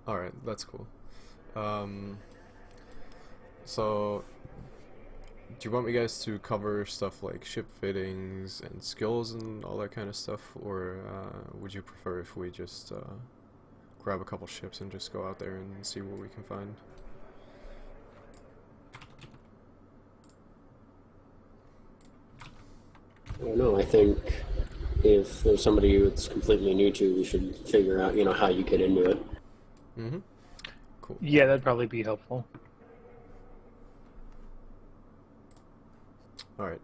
Alright, that's cool. Um, so, do you want me guys to cover stuff like ship fittings and skills and all that kind of stuff, or would you prefer if we just grab a couple ships and just go out there and see what we can find? I don't know. I think if there's somebody that's completely new to, we should figure out, how you get into it. Mm-hmm. Cool. Yeah, that'd probably be helpful. Alright.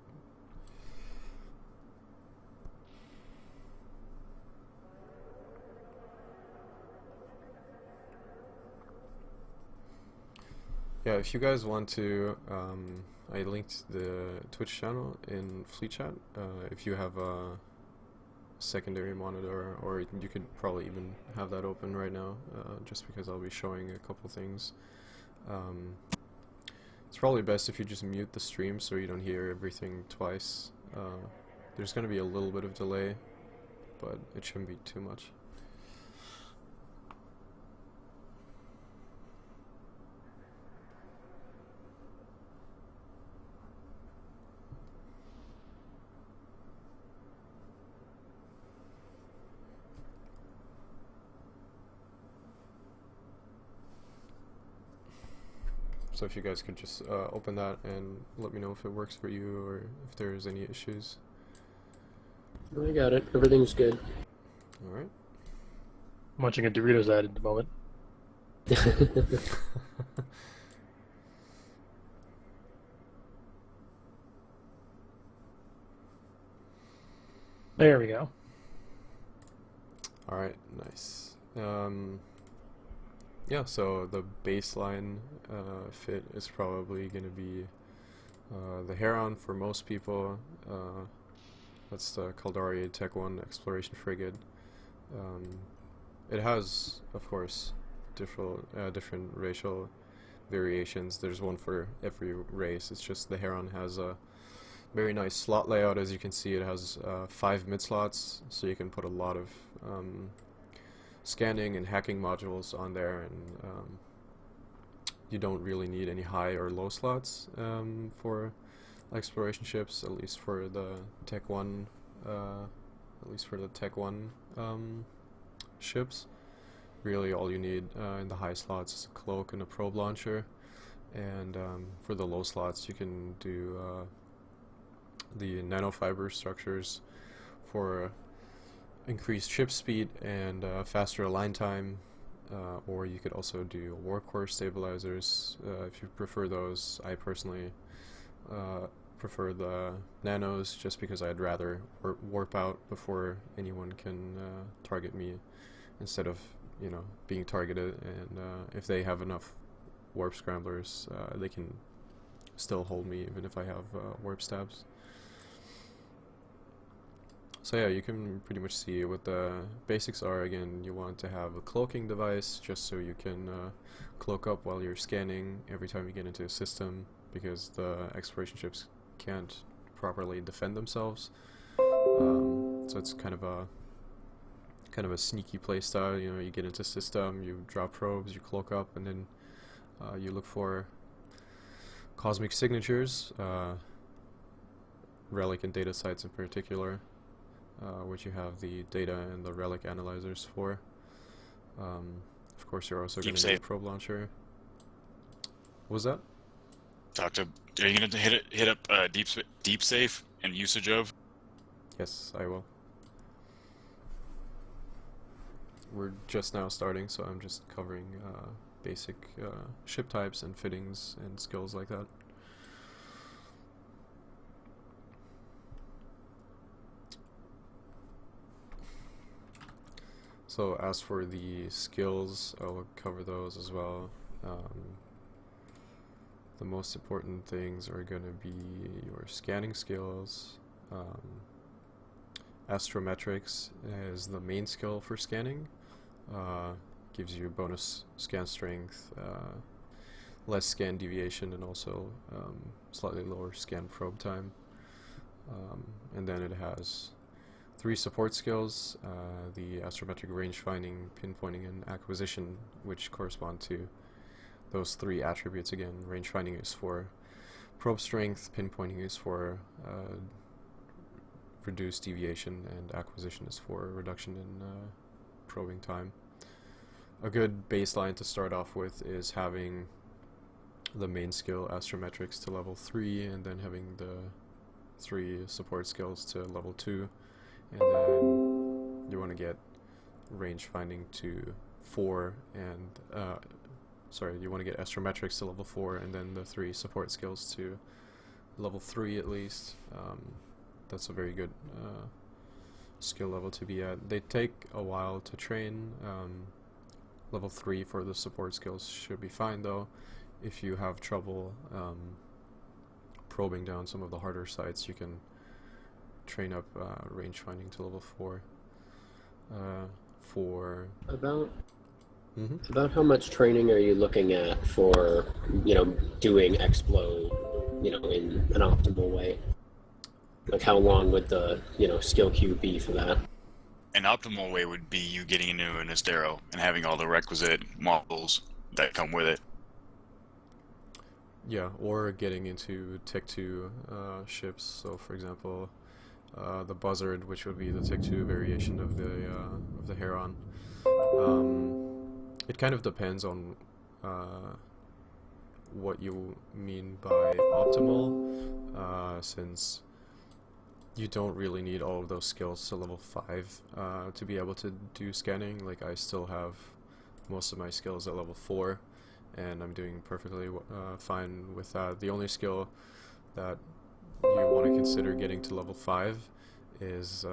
Yeah, if you guys want to, I linked the Twitch channel in Fleet Chat. If you have a secondary monitor, or you could probably even have that open right now, just because I'll be showing a couple things. It's probably best if you just mute the stream so you don't hear everything twice. There's going to be a little bit of delay, but it shouldn't be too much. So if you guys could just open that and let me know if it works for you or if there's any issues. I got it. Everything's good. Alright. Munching a Doritos ad at the moment. There we go. Alright, nice. Yeah, so the baseline fit is probably going to be the Heron for most people. That's the Caldari Tech 1 Exploration Frigate. It has, of course, different racial variations. There's one for every race. It's just the Heron has a very nice slot layout. As you can see, it has 5 mid-slots, so you can put a lot of scanning and hacking modules on there, and you don't really need any high or low slots for exploration ships, at least for the Tech 1 ships. Really all you need in the high slots is a cloak and a probe launcher, and for the low slots you can do the nanofiber structures for increased ship speed and faster align time, or you could also do warp core stabilizers if you prefer those. I personally prefer the nanos just because I'd rather warp out before anyone can target me instead of being targeted, and if they have enough warp scramblers they can still hold me even if I have warp stabs. So yeah, you can pretty much see what the basics are. Again, you want to have a cloaking device just so you can cloak up while you're scanning every time you get into a system, because the exploration ships can't properly defend themselves. So it's kind of a sneaky playstyle. You get into system, you drop probes, you cloak up, and then you look for cosmic signatures, relic and data sites in particular, which you have the data and the relic analyzers for. Of course, you're also going to need a probe launcher. What was that? Are you going to hit up deep safe and usage of? Yes, I will. We're just now starting, so I'm just covering basic ship types and fittings and skills like that. So as for the skills, I'll cover those as well. The most important things are going to be your scanning skills. Astrometrics is the main skill for scanning. Gives you bonus scan strength, less scan deviation, and also slightly lower scan probe time. And then it has 3 support skills, the astrometric range finding, pinpointing, and acquisition, which correspond to those 3 attributes again. Range finding is for probe strength, pinpointing is for reduced deviation, and acquisition is for reduction in probing time. A good baseline to start off with is having the main skill astrometrics to level 3, and then having the 3 support skills to level 2, and then you want to get range finding to 4, and you want to get astrometrics to level 4, and then the 3 support skills to level 3 at least. That's a very good skill level to be at. They take a while to train. Level 3 for the support skills should be fine though. If you have trouble probing down some of the harder sites, you can train up range finding to level 4. About how much training are you looking at for, doing Explo, in an optimal way? Like how long would the, skill queue be for that? An optimal way would be you getting into an Estero and having all the requisite models that come with it. Yeah, or getting into Tech 2 ships. So, for example, the Buzzard, which would be the Tech 2 variation of the Heron. It kind of depends on what you mean by optimal, since you don't really need all of those skills to level 5 to be able to do scanning. Like, I still have most of my skills at level 4, and I'm doing perfectly fine with that. The only skill that you want to consider getting to level 5 is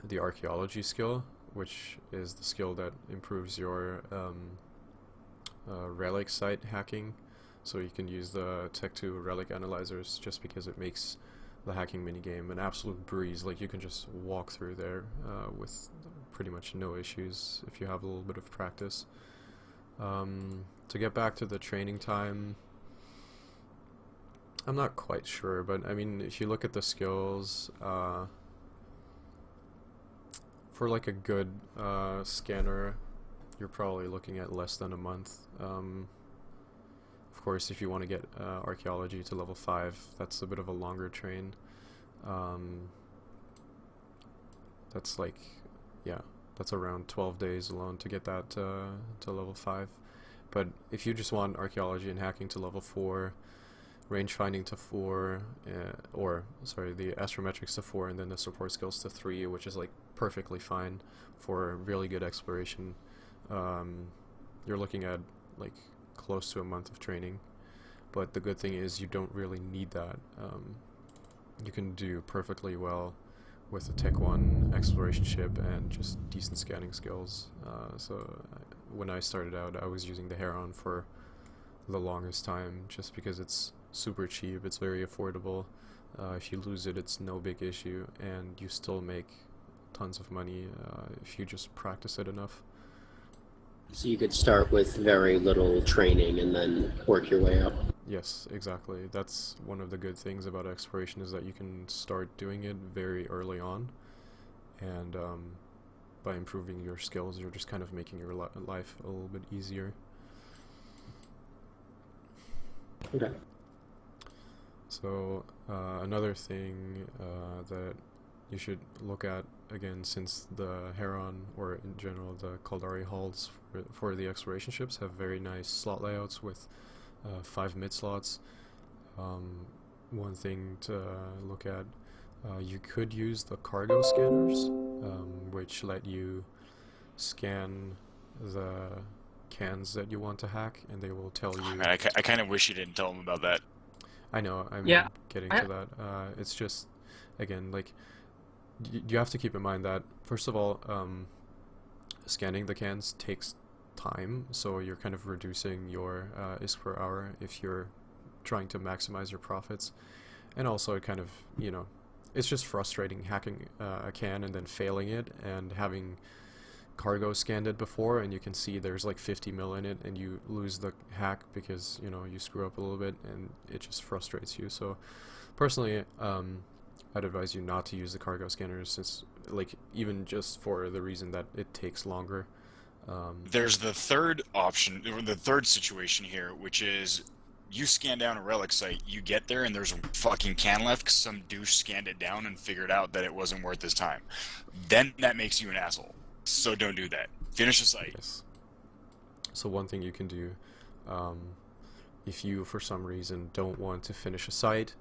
the archaeology skill, which is the skill that improves your relic site hacking. So you can use the Tech 2 relic analyzers, just because it makes the hacking minigame an absolute breeze. Like, you can just walk through there with pretty much no issues if you have a little bit of practice. To get back to the training time, I'm not quite sure, but I mean, if you look at the skills, for like a good scanner, you're probably looking at less than a month. Of course, if you want to get archaeology to level 5, that's a bit of a longer train. That's like, yeah, that's around 12 days alone to get that to level 5. But if you just want archaeology and hacking to level 4, range finding to 4, the astrometrics to 4, and then the support skills to 3, which is like perfectly fine for really good exploration, you're looking at like close to a month of training. But the good thing is you don't really need that. You can do perfectly well with a Tech 1 exploration ship and just decent scanning skills. When I started out, I was using the Heron for the longest time, just because it's super cheap, it's very affordable. If you lose it, it's no big issue, and you still make tons of money if you just practice it enough. So you could start with very little training and then work your way up. Yes, exactly. That's one of the good things about exploration, is that you can start doing it very early on, and by improving your skills, you're just kind of making your life a little bit easier. Okay. So another thing that you should look at, again, since the Heron, or in general the Caldari hulls for the exploration ships, have very nice slot layouts with 5 mid slots. One thing to look at, you could use the cargo scanners, which let you scan the cans that you want to hack, and they will tell you. Man, I kind of wish you didn't tell them about that. I know, I'm getting to that. It's just, again, like, you have to keep in mind that, first of all, scanning the cans takes time, so you're kind of reducing your ISK per hour if you're trying to maximize your profits. And also, it kind of, it's just frustrating hacking a can and then failing it, and having cargo scanned it before, and you can see there's like 50 mil in it, and you lose the hack because you screw up a little bit, and it just frustrates you. So personally, I'd advise you not to use the cargo scanners, since, like, even just for the reason that it takes longer. There's the third option, or the third situation here, which is you scan down a relic site, you get there, and there's a fucking can left because some douche scanned it down and figured out that it wasn't worth his time. Then that makes you an asshole. So don't do that. Finish the site. Yes. So one thing you can do, if you for some reason don't want to finish a site,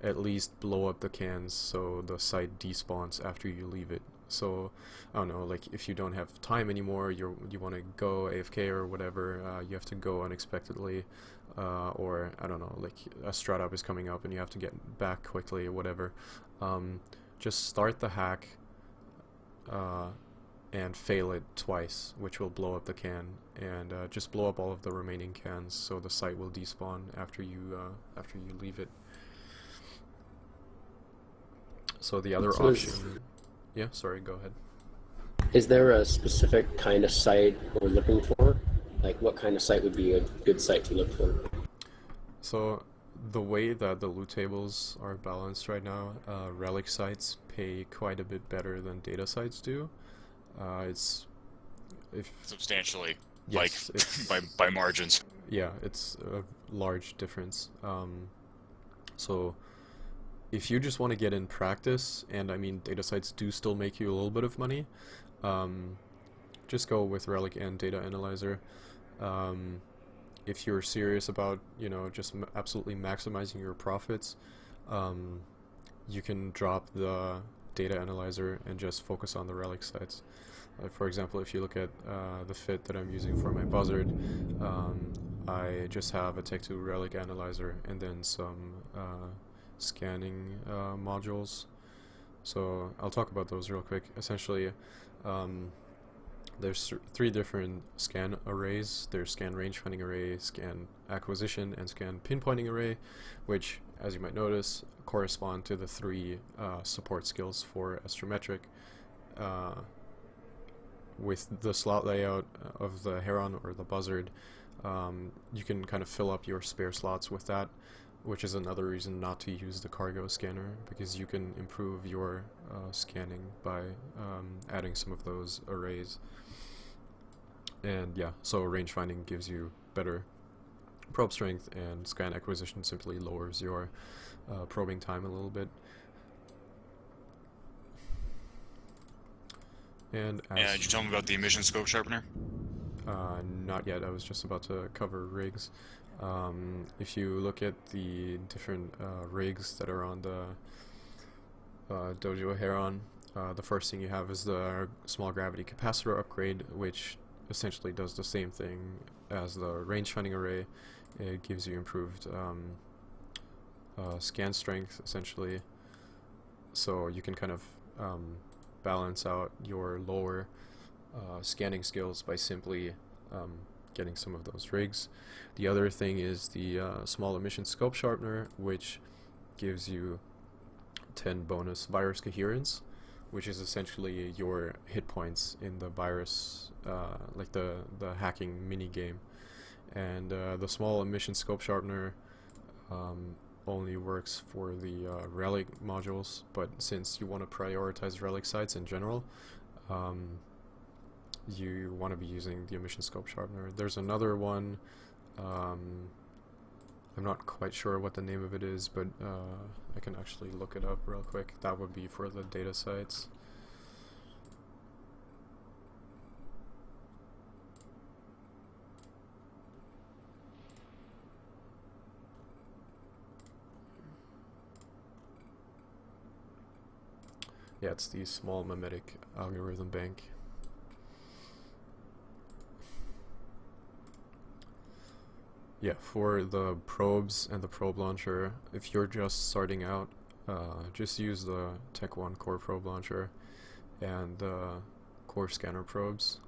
at least blow up the cans so the site despawns after you leave it. So I don't know, like if you don't have time anymore, you want to go AFK or whatever, you have to go unexpectedly, or I don't know, like a strat up is coming up and you have to get back quickly or whatever. Just start the hack and fail it twice, which will blow up the can, and just blow up all of the remaining cans so the site will despawn after you leave it. So the other option, yeah, sorry, go ahead. Is there a specific kind of site we're looking for? Like, what kind of site would be a good site to look for? So the way that the loot tables are balanced right now, relic sites pay quite a bit better than data sites do. It's Substantially. yes, Like, by margins. yeah, it's a large difference. So if you just want to get in practice, and I mean data sites do still make you a little bit of money, just go with relic and data analyzer. If you're serious about, just absolutely maximizing your profits, you can drop the data analyzer and just focus on the relic sites. For example, if you look at the fit that I'm using for my buzzard, I just have a Tech 2 relic analyzer and then some scanning modules. So I'll talk about those real quick. Essentially, there's three different scan arrays. There's scan range finding array, scan acquisition, and scan pinpointing array, which, as you might notice, correspond to the three support skills for astrometric. With the slot layout of the Heron or the buzzard, you can kind of fill up your spare slots with that, which is another reason not to use the cargo scanner, because you can improve your scanning by adding some of those arrays. And yeah, so range finding gives you better probe strength, and scan acquisition simply lowers your probing time a little bit. And Yeah, did you tell me about the emission scope sharpener? not yet. I was just about to cover rigs. If you look at the different rigs that are on the Dojo Heron, the first thing you have is the small gravity capacitor upgrade, which essentially does the same thing as the range finding array. It gives you improved scan strength, essentially, so you can kind of balance out your lower scanning skills by simply getting some of those rigs. The other thing is the small emission scope sharpener, which gives you 10 bonus virus coherence, which is essentially your hit points in the virus, like the hacking mini game. And the small emission scope sharpener only works for the relic modules, but since you want to prioritize relic sites in general, you want to be using the emission scope sharpener. There's another one, I'm not quite sure what the name of it is, but I can actually look it up real quick. That would be for the data sites. Yeah, it's the small memetic algorithm bank. Yeah, for the probes and the probe launcher, if you're just starting out, just use the Tech 1 core probe launcher and the core scanner probes.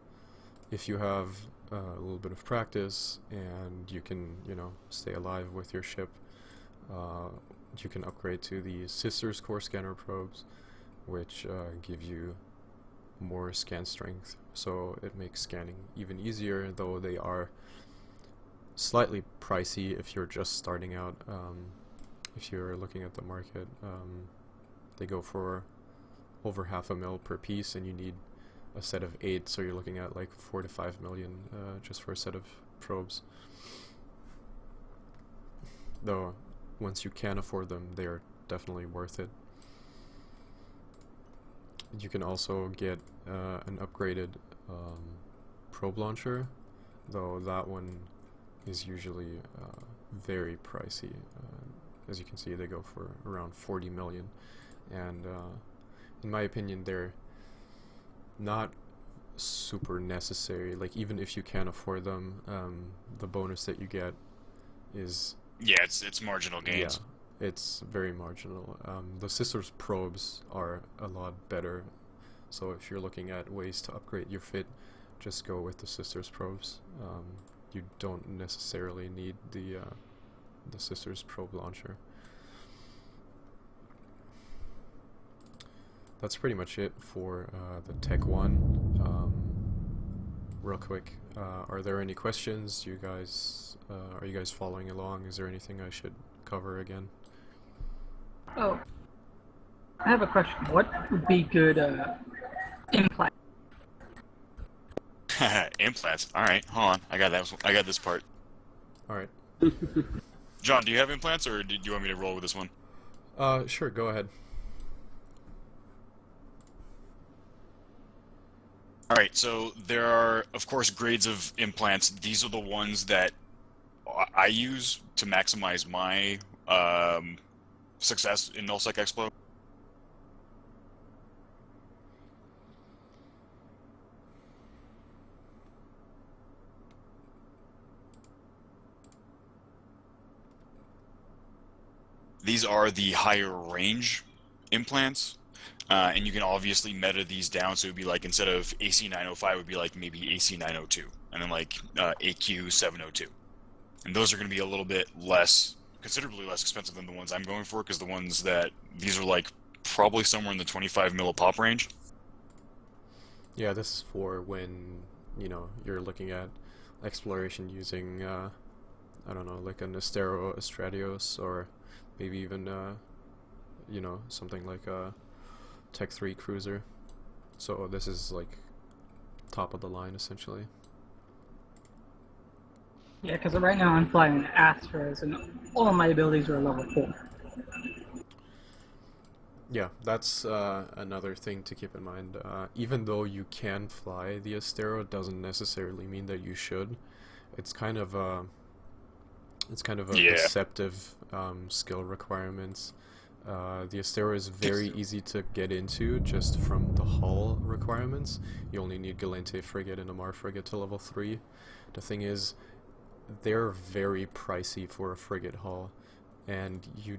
If you have a little bit of practice and you can, stay alive with your ship, you can upgrade to the Sisters core scanner probes, which give you more scan strength, so it makes scanning even easier, though they are slightly pricey if you're just starting out. if you're looking at the market, they go for over $500,000 per piece, and you need a set of 8, so you're looking at like 4 to 5 million just for a set of probes. Though once you can afford them, they are definitely worth it. You can also get an upgraded probe launcher, though that one is usually very pricey. As you can see, they go for around 40 million, and in my opinion, they're not super necessary. Like, even if you can afford them, the bonus that you get is, Yeah, it's marginal gains. yeah, it's very marginal. The Sisters probes are a lot better, so if you're looking at ways to upgrade your fit, just go with the Sisters probes. You don't necessarily need the Sisters probe launcher. That's pretty much it for the Tech 1. Real quick, are there any questions? You guys, are you guys following along? Is there anything I should cover again? Oh, I have a question. What would be good implant? Implants. All right, hold on. I got that. I got this part. All right. John, do you have implants, or do you want me to roll with this one? Sure, go ahead. All right, so there are, of course, grades of implants. These are the ones that I use to maximize my success in Nullsec Explo. These are the higher range implants. And you can obviously meta these down, so it would be like, instead of AC905, it would be like maybe AC902, and then like AQ702. And those are going to be a little bit less, considerably less expensive than the ones I'm going for, because the ones that, these are like probably somewhere in the 25 mil pop range. Yeah, this is for when, you know, you're looking at exploration using, I don't know, like an Astero Astradios, or maybe even, you know, something like a Tech 3 cruiser. So this is like top of the line essentially. Yeah, because right now I'm flying Astros, and all of my abilities are level 4. Yeah, that's another thing to keep in mind. Even though you can fly the Astero, doesn't necessarily mean that you should. It's kind of a Yeah. deceptive skill requirements. The Astero is very easy to get into just from the hull requirements. You only need Galente frigate and Amar frigate to level 3. The thing is, they're very pricey for a frigate hull, and you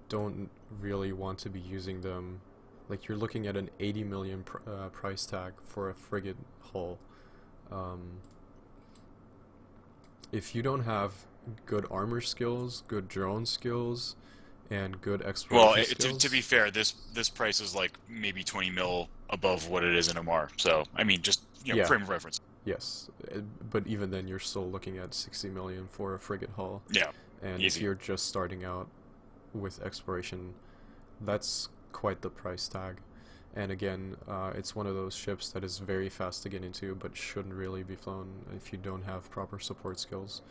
don't really want to be using them. Like, you're looking at an 80 million price tag for a frigate hull. If you don't have good armor skills, good drone skills, and good exploration Well, skills, to be fair, this price is like maybe 20 mil above what it is in Amar. So, I mean, just, you know, Yeah. frame of reference. yes, but even then you're still looking at 60 million for a frigate hull. Yeah. And Easy. if you're just starting out with exploration, that's quite the price tag. And again, it's one of those ships that is very fast to get into, but shouldn't really be flown if you don't have proper support skills.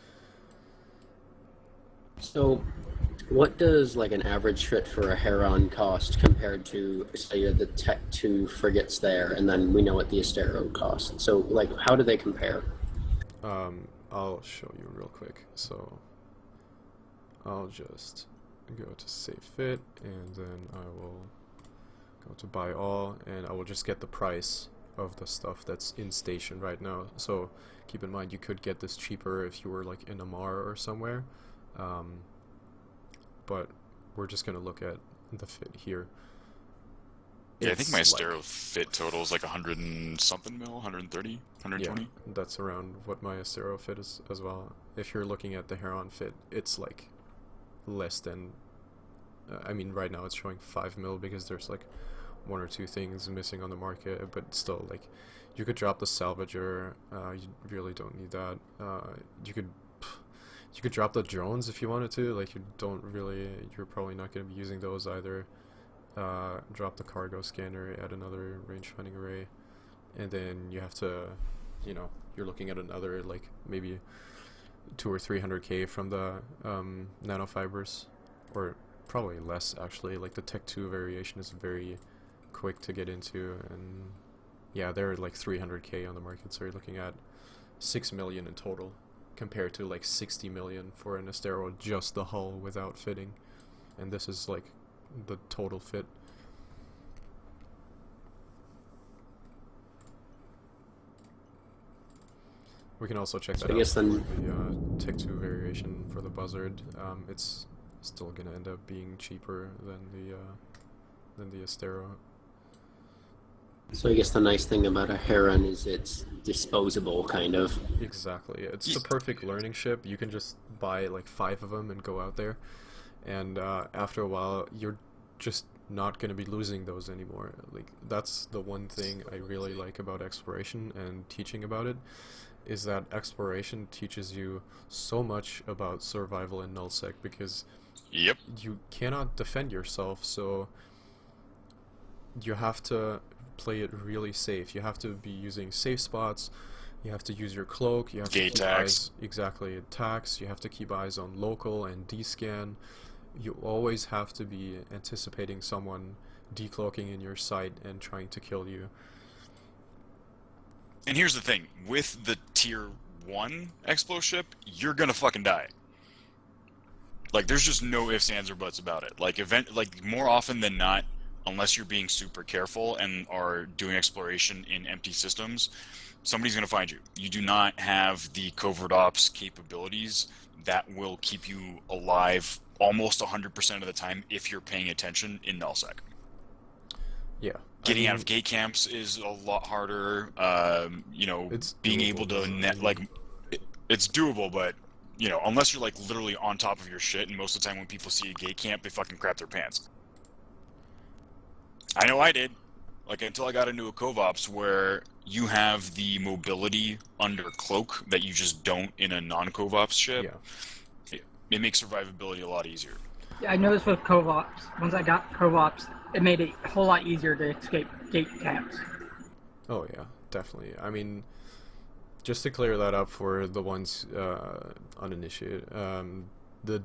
So, what does like an average fit for a Heron cost compared to, say, the Tech 2 frigates there, and then we know what the Astero cost? So, like, how do they compare? I'll show you real quick. So I'll just go to save fit, and then I will go to buy all, and I will just get the price of the stuff that's in station right now. So keep in mind, you could get this cheaper if you were like in Amar or somewhere, but we're just gonna look at the fit here. Yeah, I think my It's Astero fit total is like 100 and something mil, 130, 120. Yeah, that's around what my Astero fit is as well. If you're looking at the Heron fit, it's like less than, I mean, right now it's showing 5 mil because there's like 1 or 2 things missing on the market, but still, like, you could drop the salvager. You really don't need that. You You could drop the drones if you wanted to. Like you're probably not going to be using those either. Drop the cargo scanner, add another range finding array, and then you have to, you're looking at another like maybe 200 or 300K from the nanofibers, or probably less actually. Like the Tech 2 variation is very quick to get into, and yeah, they're like 300K on the market, so you're looking at 6 million in total, compared to like 60 million for an Astero, just the hull without fitting, and this is like the total fit. We can also check that I out guess for then- the Tech 2 variation for the Buzzard. It's still gonna end up being cheaper than the Astero. So I guess the nice thing about a Heron is it's disposable, kind of. Exactly. It's the perfect learning ship. You can just buy like 5 of them and go out there, and after a while you're just not going to be losing those anymore. Like that's the one thing I really like about exploration and teaching about it, is that exploration teaches you so much about survival in Nullsec, because Yep. you cannot defend yourself, so you have to play it really safe. You have to be using safe spots. You have to use your cloak. You have to Gate keep tags. eyes, exactly, tags. You have to keep eyes on local and descan. You always have to be anticipating someone decloaking in your sight and trying to kill you. And here's the thing, with the tier 1 Explo ship, you're gonna fucking die. Like, there's just no ifs, ands, or buts about it. Like, more often than not, unless you're being super careful and are doing exploration in empty systems, somebody's gonna find you. You do not have the covert ops capabilities that will keep you alive almost 100% of the time if you're paying attention in Nullsec. Yeah. Getting out of gate camps is a lot harder. It's being doable, able to though. it's doable, but unless you're like literally on top of your shit, and most of the time when people see a gate camp, they fucking crap their pants. I know I did. Like, until I got into a Covops where you have the mobility under cloak that you just don't in a non-Covops ship. Yeah. It makes survivability a lot easier. Yeah, I noticed with co-ops, once I got co-ops, it made it a whole lot easier to escape gate camps. Oh yeah, definitely. I mean, just to clear that up for the ones uninitiated, the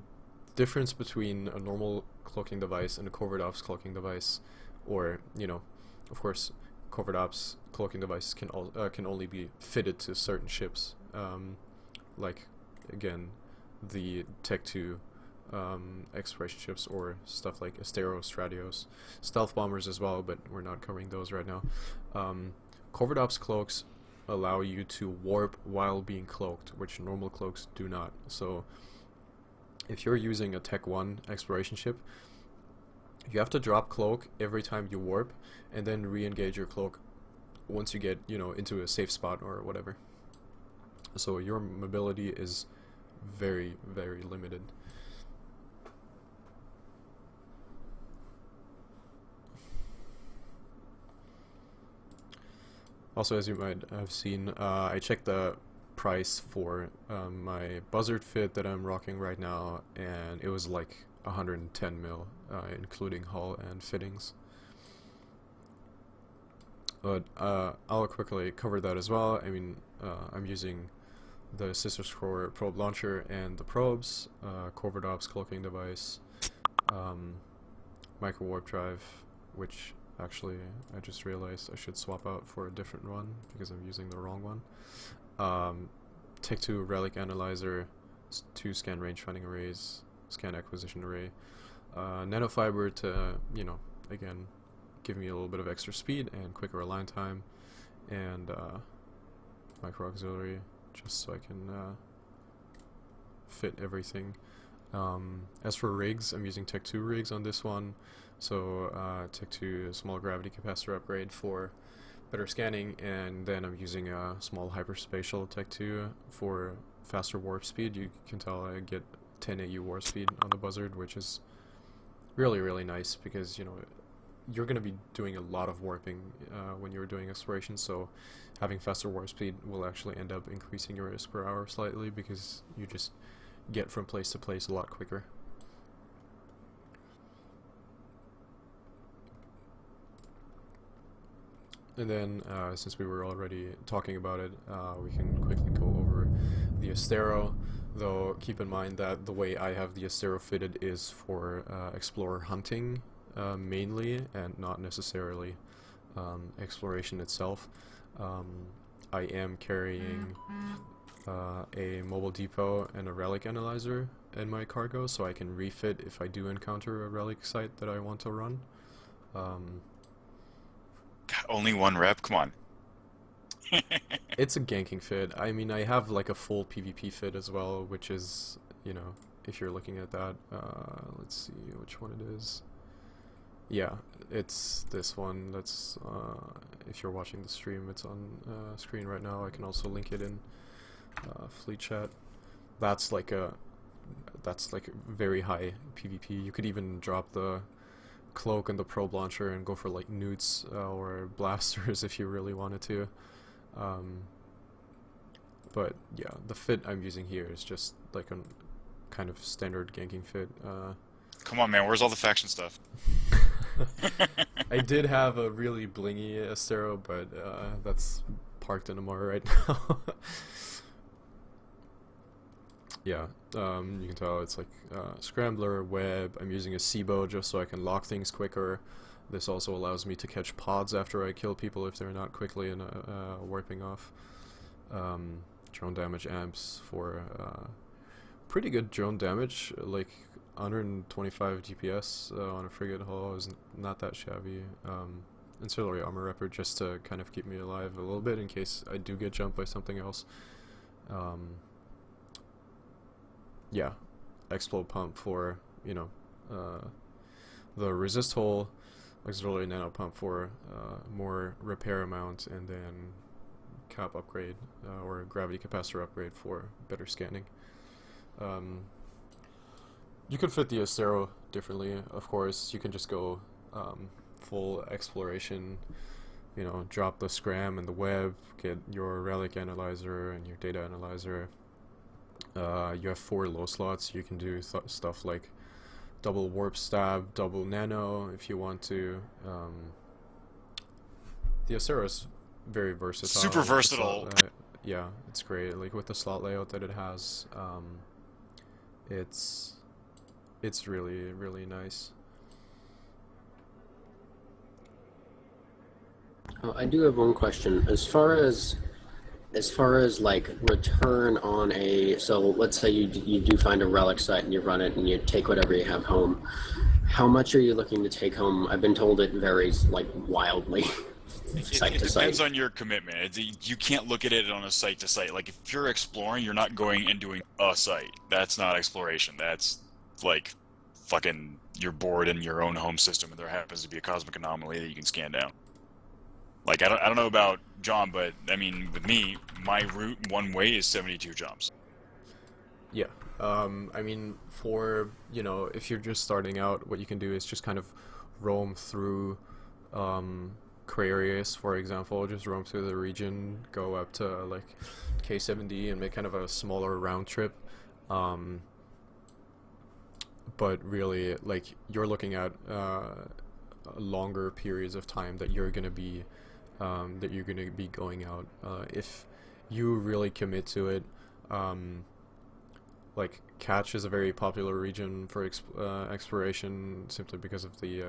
difference between a normal cloaking device and a covert ops cloaking device, or of course, covert ops cloaking devices can only be fitted to certain ships, like again, the Tech 2 exploration ships, or stuff like Astero, Stratios, stealth bombers as well, but we're not covering those right now. Covert ops cloaks allow you to warp while being cloaked, which normal cloaks do not. So if you're using a Tech 1 exploration ship, you have to drop cloak every time you warp, and then re-engage your cloak once you get into a safe spot or whatever. So your mobility is very, very limited. Also, as you might have seen, I checked the price for my Buzzard fit that I'm rocking right now, and it was like 110 mil, including hull and fittings. But I'll quickly cover that as well. I mean, I'm using the Sister Score probe launcher and the probes, covert ops cloaking device, micro warp drive, which actually I just realized I should swap out for a different one because I'm using the wrong one. Tech 2 relic analyzer, 2 scan range finding arrays, scan acquisition array, nanofiber to again give me a little bit of extra speed and quicker align time, and micro auxiliary just so I can fit everything. As for rigs, I'm using Tech 2 rigs on this one. So Tech 2 small gravity capacitor upgrade for better scanning, and then I'm using a small hyperspatial Tech 2 for faster warp speed. You can tell I get 10 AU warp speed on the Buzzard, which is really, really nice because you're going to be doing a lot of warping when you're doing exploration, so having faster warp speed will actually end up increasing your IS per hour slightly because get from place to place a lot quicker. And then, since we were already talking about it, we can quickly go over the Astero, though keep in mind that the way I have the Astero fitted is for explorer hunting mainly, and not necessarily exploration itself. I am carrying a mobile depot and a relic analyzer in my cargo, so I can refit if I do encounter a relic site that I want to run. Only one rep? Come on. It's a ganking fit. I mean, I have like a full PvP fit as well, which is, you know, if you're looking at that, let's see which one it is. Yeah, it's this one. That's if you're watching the stream, it's on screen right now. I can also link it in Fleet Chat. That's like very high PvP. You could even drop the cloak and the probe launcher and go for like newts or blasters if you really wanted to. But yeah, the fit I'm using here is just like a kind of standard ganking fit. Come on, man. Where's all the faction stuff? I did have a really blingy Astero, but that's parked in Amara right now. Yeah, you can tell it's like Scrambler, Web. I'm using a Seabo just so I can lock things quicker. This also allows me to catch pods after I kill people if they're not quickly and warping off. Drone damage amps for pretty good drone damage, like 125 DPS on a frigate hull is not that shabby. Ancillary armor repper just to kind of keep me alive a little bit in case I do get jumped by something else. Yeah, explode pump for, you know, the resist hull, auxiliary nano pump for more repair amount, and then cap upgrade or gravity capacitor upgrade for better scanning. You could fit the Astero differently, of course. You can just go full exploration, you know, drop the scram and the web, get your relic analyzer and your data analyzer. You have 4 low slots. You can do stuff like double warp stab, double nano if you want to. The Astero is very versatile. Super versatile. Yeah, it's great. Like with the slot layout that it has, it's really, really nice. I do have one question. As far as like return on a, so let's say you do find a relic site and you run it and you take whatever you have home. How much are you looking to take home? I've been told it varies like wildly. It depends on your commitment. You can't look at it on a site to site. Like if you're exploring, you're not going and doing a site. That's not exploration. That's like fucking you're bored in your own home system and there happens to be a cosmic anomaly that you can scan down. Like I don't know about John, but I mean with me, my route one way is 72 jumps. Yeah. I mean, for, you know, if you're just starting out, what you can do is just kind of roam through Aquarius, for example, just roam through the region, go up to like K7D and make kind of a smaller round trip. But really, like, you're looking at longer periods of time that you're gonna be going out. If you really commit to it, like Catch is a very popular region for exploration simply because of the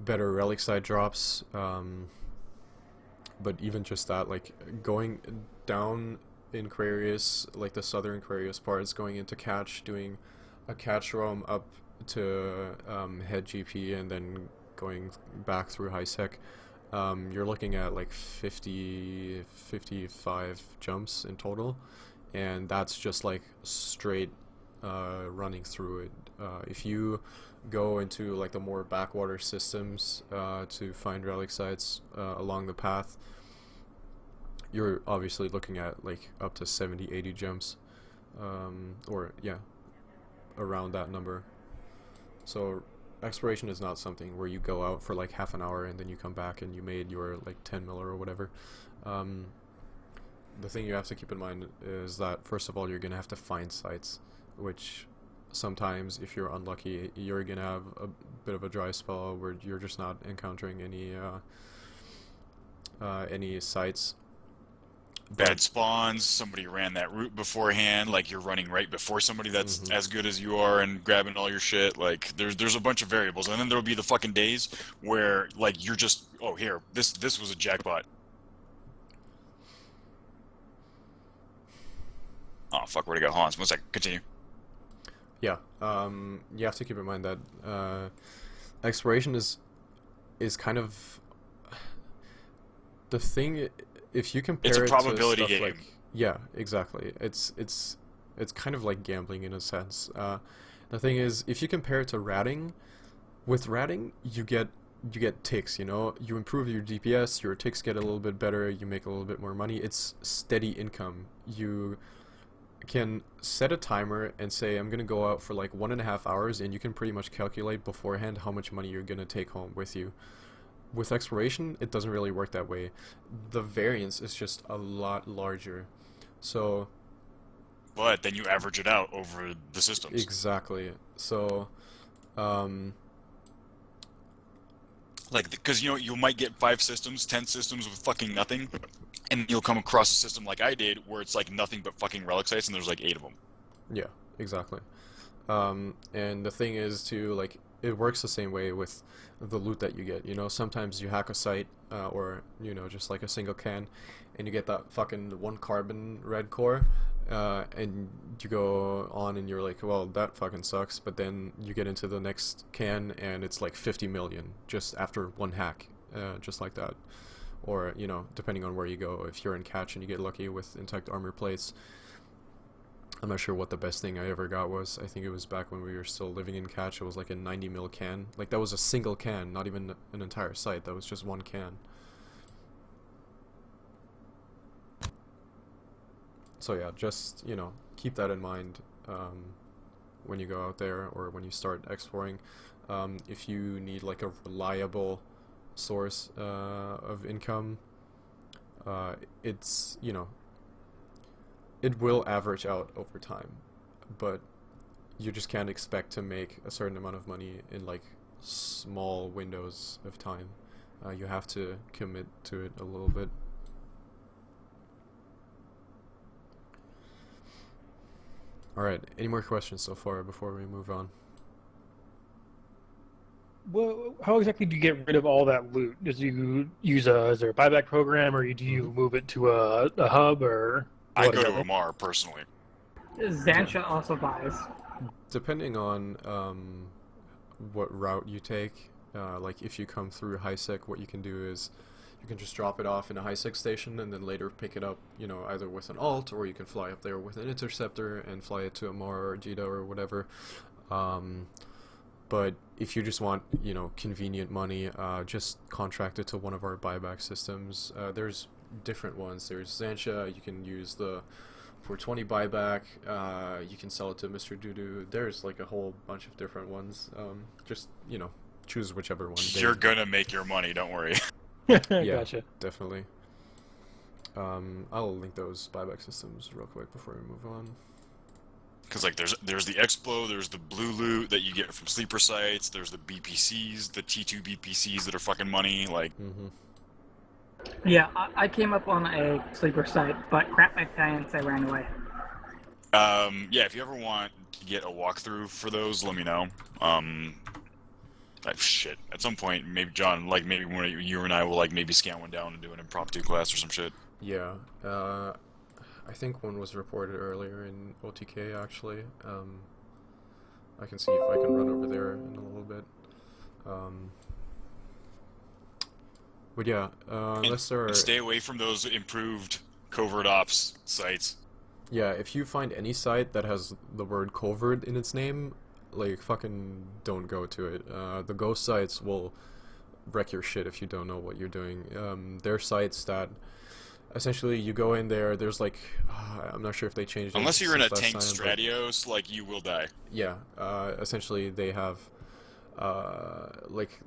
better relic side drops. But even just that, like going down in Aquarius, like the southern Aquarius parts, going into Catch, doing a Catch roam up to head GP and then going back through high sec, you're looking at like 55 jumps in total, and that's just like straight running through it. If you go into like the more backwater systems to find relic sites along the path, you're obviously looking at like up to 70-80 jumps, or yeah, around that number. So exploration is not something where you go out for like half an hour and then you come back and you made your like 10 miller or whatever. the thing you have to keep in mind is that first of all you're gonna have to find sites, which sometimes if you're unlucky you're gonna have a bit of a dry spell where you're just not encountering any sites. Bad spawns, somebody ran that route beforehand, like you're running right before somebody that's Mhm. as good as you are and grabbing all your shit. Like there's a bunch of variables. And then there'll be the fucking days where like you're just, oh here, this was a jackpot. Oh fuck, where'd it go? Hold on, 1 sec, continue. Yeah, you have to keep in mind that exploration is kind of the thing. If you compare It's a it probability to stuff game. like, yeah, exactly. It's kind of like gambling in a sense. The thing is, if you compare it to ratting, with ratting you get ticks. You know, you improve your DPS, your ticks get a little bit better, you make a little bit more money. It's steady income. You can set a timer and say I'm gonna go out for like 1.5 hours, and you can pretty much calculate beforehand how much money you're gonna take home with you. With exploration, it doesn't really work that way. The variance is just a lot larger. So But then you average it out over the systems. exactly. So Like, because you know, you might get 5 systems, 10 systems with fucking nothing, and you'll come across a system like I did where it's like nothing but fucking relic sites and there's like 8 of them. yeah, exactly. And the thing is too, like, it works the same way with the loot that you get. You know, sometimes you hack a site, or you know, just like a single can, and you get that fucking 1 carbon red core, and you go on and you're like, well, that fucking sucks. But then you get into the next can and it's like 50 million just after 1 hack, just like that. Or you know, depending on where you go, if you're in catch and you get lucky with intact armor plates. I'm not sure what the best thing I ever got was. I think it was back when we were still living in Catch. It was like a 90 mil can. Like, that was a single can, not even an entire site. That was just 1 can. So yeah, just, you know, keep that in mind when you go out there or when you start exploring. If you need like a reliable source of income, it's, you know, it will average out over time, but you just can't expect to make a certain amount of money in like small windows of time. You have to commit to it a little bit. Alright, any more questions so far before we move on? Well, how exactly do you get rid of all that loot? Does you use is there a buyback program, or do you move it to a hub, or I what go to exactly? Amar personally. Xantia also buys. Depending on what route you take, like if you come through HiSec, what you can do is you can just drop it off in a HiSec station and then later pick it up, you know, either with an alt, or you can fly up there with an interceptor and fly it to Amar or Jita or whatever. But if you just want, you know, convenient money, just contract it to one of our buyback systems. There's different ones. There's Xantia. You can use the 420 buyback. You can sell it to Mr. Doodoo. There's like a whole bunch of different ones. Just, you know, choose whichever one. You're gonna make your money, don't worry. Yeah, Gotcha. definitely. I'll link those buyback systems real quick before we move on. Because like there's the Explo, there's the blue loot that you get from sleeper sites, there's the BPCs, the T2 BPCs that are fucking money. Like, Yeah, I came up on a sleeper site, but crap my pants, I ran away. yeah, if you ever want to get a walkthrough for those, let me know. Shit. At some point, maybe John, like maybe one of you and I will like maybe scan one down and do an impromptu class or some shit. Yeah, I think one was reported earlier in OTK actually. I can see if I can run over there in a little bit. But yeah, unless there are... And stay away from those improved covert ops sites. Yeah, if you find any site that has the word covert in its name, like, fucking don't go to it. The ghost sites will wreck your shit if you don't know what you're doing. They're sites that essentially you go in there, there's like, I'm not sure if they changed it Unless you're in a since last tank time, but Stratios, like you will die. yeah, essentially they have like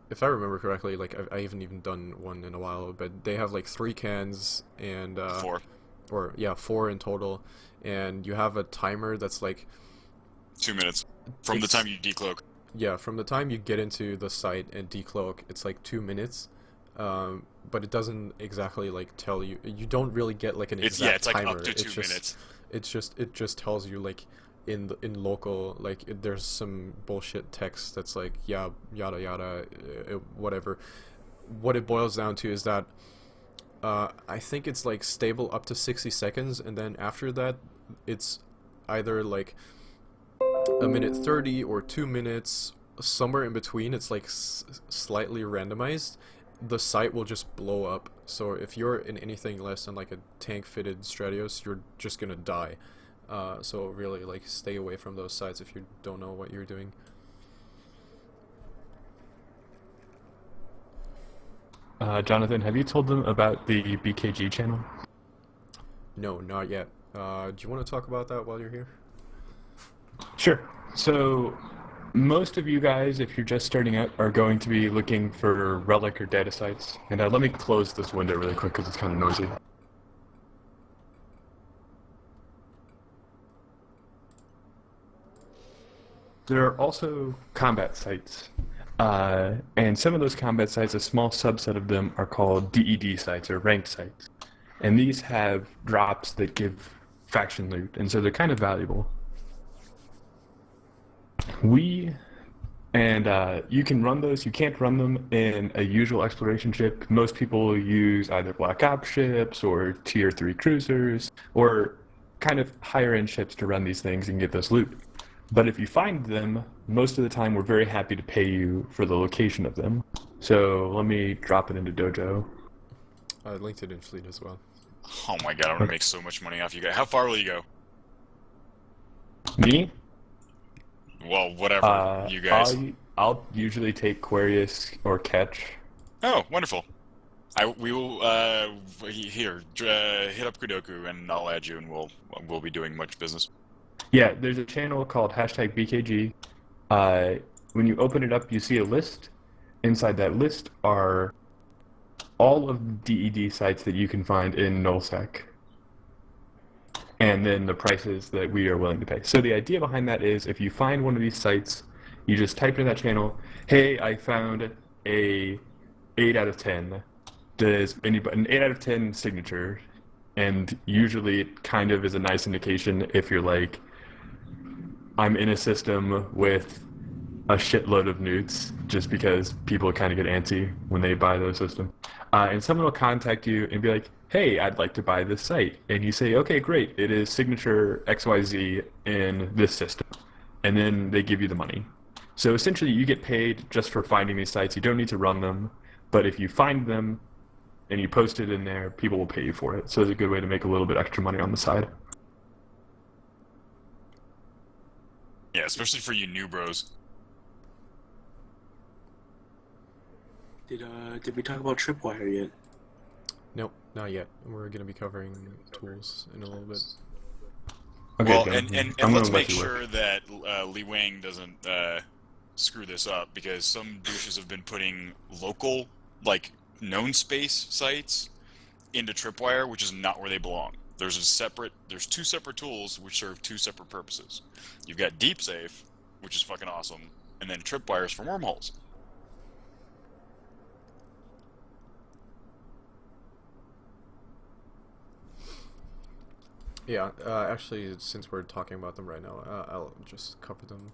if I remember correctly, like I haven't even done one in a while, but they have like 3 cans and 4. or yeah, 4 in total, and you have a timer that's like 2 minutes from the it's time you decloak. yeah, from the time you get into the site and decloak, it's like 2 minutes. But it doesn't exactly like tell you. You don't really get like an It's exact like timer. up to 2 minutes. It just tells you like in local like there's some bullshit text that's like yeah yada yada whatever. What it boils down to is that I think it's like stable up to 60 seconds, and then after that it's either like a minute 30 or 2 minutes, somewhere in between. It's like slightly randomized. The site will just blow up. So if you're in anything less than like a tank fitted Stratios, you're just gonna die. So really like stay away from those sites if you don't know what you're doing. Jonathan, have you told them about the BKG channel? No, not yet. Do you want to talk about that while you're here? Sure. So, most of you guys, if you're just starting out, are going to be looking for relic or data sites. And let me close this window really quick because it's kind of noisy. There are also combat sites. And some of those combat sites, a small subset of them, are called DED sites or ranked sites. And these have drops that give faction loot, and so they're kind of valuable. You can run those. You can't run them in a usual exploration ship. Most people use either Black Ops ships or Tier 3 cruisers or kind of higher end ships to run these things and get this loot. But if you find them, most of the time we're very happy to pay you for the location of them. So let me drop it into Dojo. I linked it in Fleet as well. Oh my god, I'm gonna make so much money off you guys. How far will you go? Me? Well, whatever, you guys. I'll usually take Quarius or Catch. Oh, wonderful. We will hit up Kudoku and I'll add you and we'll be doing much business. Yeah, there's a channel called #BKG. When you open it up, you see a list. Inside that list are all of the DED sites that you can find in Nullsec. And then the prices that we are willing to pay. So the idea behind that is if you find one of these sites, you just type in that channel, hey, I found a 8 out of 10. Does anybody, an 8 out of 10 signature? And usually it kind of is a nice indication if you're like, I'm in a system with a shitload of newts, just because people kind of get antsy when they buy those systems. And someone will contact you and be like, hey, I'd like to buy this site. And you say, okay, great. It is signature XYZ in this system. And then they give you the money. So essentially you get paid just for finding these sites. You don't need to run them. But if you find them and you post it in there, people will pay you for it. So it's a good way to make a little bit extra money on the side. Yeah, especially for you new bros. Did we talk about Tripwire yet? Nope, not yet. We're gonna be covering tools in a little bit. Okay, Well, then. and I'm let's gonna make let you work. sure that Li Wang doesn't screw this up, because some douches have been putting local, like, known space sites into Tripwire, which is not where they belong. There's two separate tools which serve two separate purposes. You've got Deep Safe, which is fucking awesome, and then Tripwires for wormholes. Yeah, actually, since we're talking about them right now, I'll just cover them.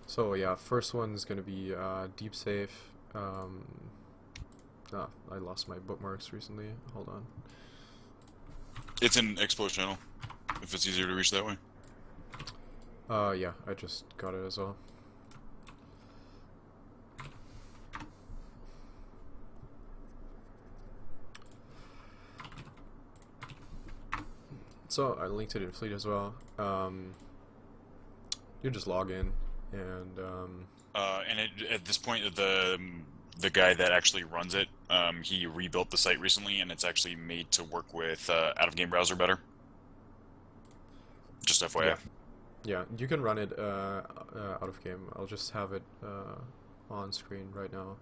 So yeah, first one's gonna be Deep Safe. I lost my bookmarks recently. Hold on. It's in Expo channel, if it's easier to reach that way. Yeah, I just got it as well. So I linked it in Fleet as well. You just log in and At this point, the guy that actually runs it, he rebuilt the site recently, and it's actually made to work with out-of-game browser better. Just FYI. yeah, you can run it out of game. I'll just have it on screen right now.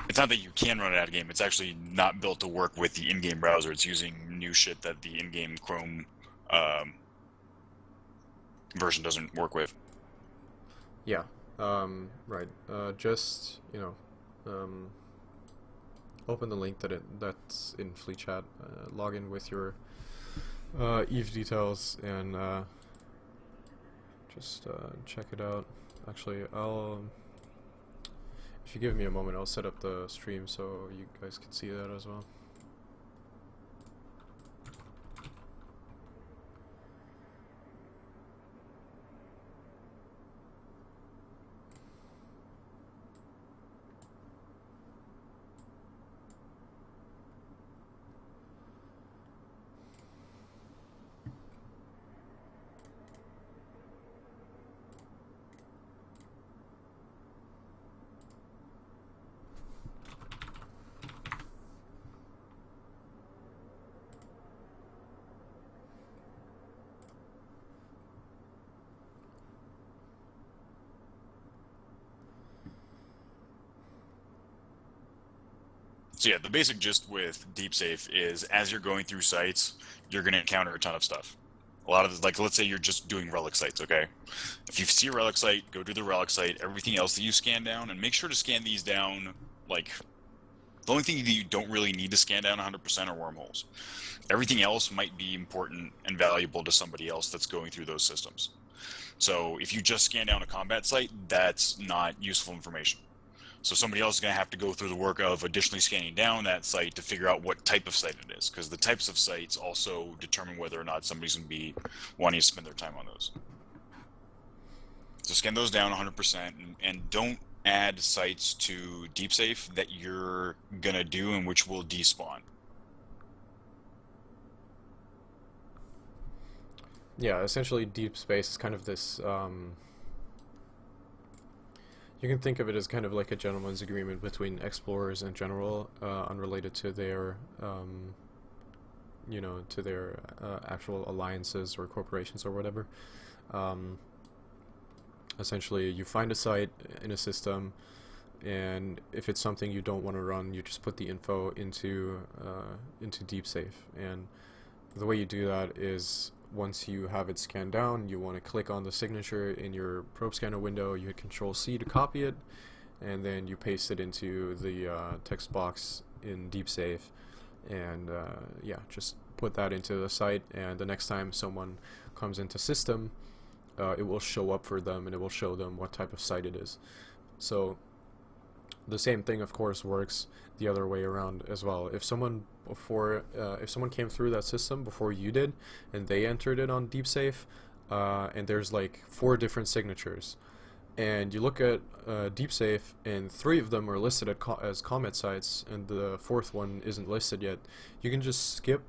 It's not that you can run it out of game. It's actually not built to work with the in-game browser. It's using new shit that the in-game Chrome version doesn't work with. Yeah, right. Just, open the link that's in Fleet Chat, log in with your Eve details, and just check it out. Actually, if you give me a moment, I'll set up the stream so you guys can see that as well. So yeah, the basic gist with DeepSafe is as you're going through sites, you're going to encounter a ton of stuff. A lot of this, like, let's say you're just doing relic sites, okay? If you see a relic site, go to the relic site, everything else that you scan down, and make sure to scan these down, like, the only thing that you don't really need to scan down 100% are wormholes. Everything else might be important and valuable to somebody else that's going through those systems. So if you just scan down a combat site, that's not useful information. So somebody else is going to have to go through the work of additionally scanning down that site to figure out what type of site it is, because the types of sites also determine whether or not somebody's going to be wanting to spend their time on those. So scan those down 100% and don't add sites to DeepSafe that you're going to do and which will despawn. Yeah, essentially deep space is kind of this, you can think of it as kind of like a gentleman's agreement between explorers in general, unrelated to their, actual alliances or corporations or whatever. Essentially, you find a site in a system, and if it's something you don't want to run, you just put the info into DeepSafe. And the way you do that is, once you have it scanned down, you want to click on the signature in your probe scanner window, you hit Control-C to copy it, and then you paste it into the text box in DeepSafe, and just put that into the site, and the next time someone comes into system, it will show up for them, and it will show them what type of site it is. So the same thing, of course, works the other way around as well. If someone came through that system before you did, and they entered it on DeepSafe, and there's like 4 different signatures, and you look at DeepSafe, and 3 of them are listed as comet sites, and the 4th one isn't listed yet, you can just skip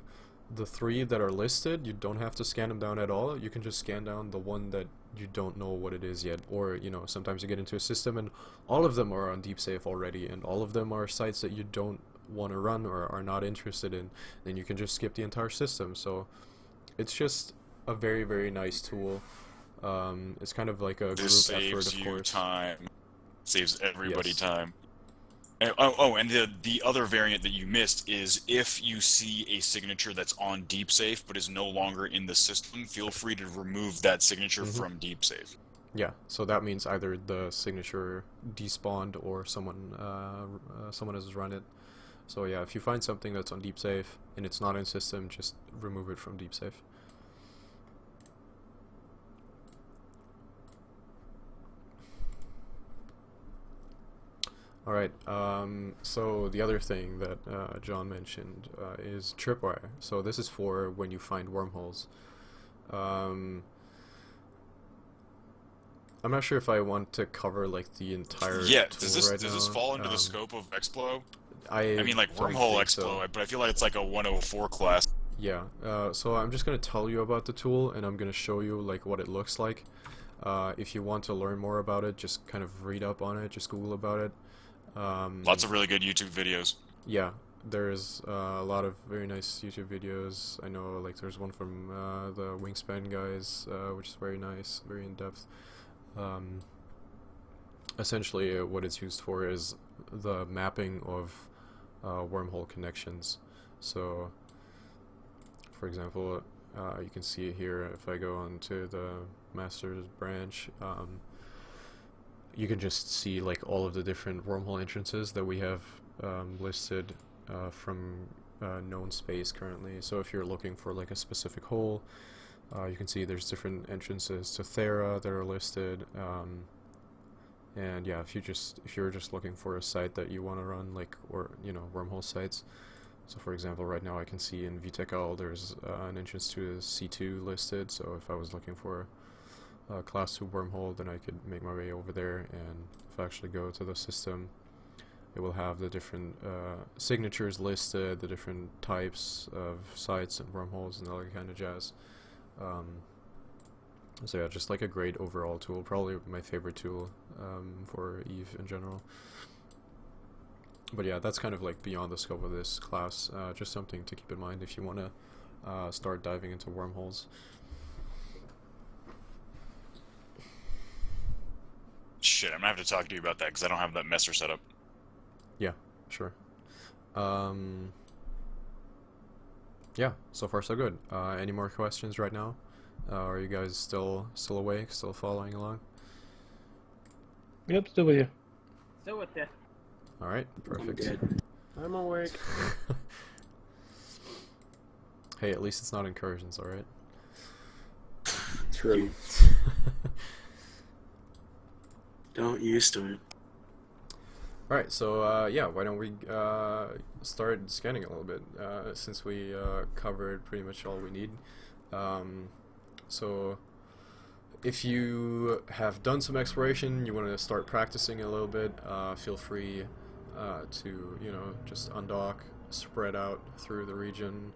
the 3 that are listed. You don't have to scan them down at all. You can just scan down the one that you don't know what it is yet. Or, sometimes you get into a system and all of them are on DeepSafe already, and all of them are sites that you don't want to run or are not interested in. Then you can just skip the entire system. So it's just a very, very nice tool. It's kind of like a group effort, of course. Time. Saves everybody Yes. time. And the other variant that you missed is if you see a signature that's on DeepSafe but is no longer in the system, feel free to remove that signature from DeepSafe. Yeah, so that means either the signature despawned or someone has run it. So yeah, if you find something that's on DeepSafe and it's not in system, just remove it from DeepSafe. Alright, so the other thing that John mentioned is tripwire. So this is for when you find wormholes. I'm not sure if I want to cover like the entire tool does this fall into the scope of Explo? I mean, like wormhole Explo, but I feel like it's like a 104 class. Yeah, so I'm just going to tell you about the tool, and I'm going to show you like what it looks like. If you want to learn more about it, just kind of read up on it, just Google about it. Lots of really good YouTube videos. Yeah, there's a lot of very nice YouTube videos. I know, like, there's one from the Wingspan guys, which is very nice, very in depth. Essentially, what it's used for is the mapping of wormhole connections. So, for example, you can see it here. If I go onto the master's branch, you can just see like all of the different wormhole entrances that we have listed from known space currently. So if you're looking for like a specific hole, you can see there's different entrances to Thera that are listed. And yeah, if you're just looking for a site that you want to run, like, or wormhole sites. So for example, right now I can see in VTechL there's an entrance to a C2 listed. So if I was looking for a class 2 wormhole, then I could make my way over there, and if I actually go to the system, it will have the different signatures listed, the different types of sites and wormholes and all that kind of jazz. So yeah, just like a great overall tool, probably my favorite tool for Eve in general. But yeah, that's kind of like beyond the scope of this class, just something to keep in mind if you want to start diving into wormholes. Shit, I'm gonna have to talk to you about that because I don't have that messer set up. Yeah, sure. Yeah, so far so good. Any more questions right now? Are you guys still awake, still following along? Yep, still with you. So with that. All right, perfect. Good. I'm awake. Hey, at least it's not incursions, all right? True. Don't used to it. Alright, so yeah, why don't we start scanning a little bit, since we covered pretty much all we need. So if you have done some exploration, you want to start practicing a little bit, feel free to, just undock, spread out through the region,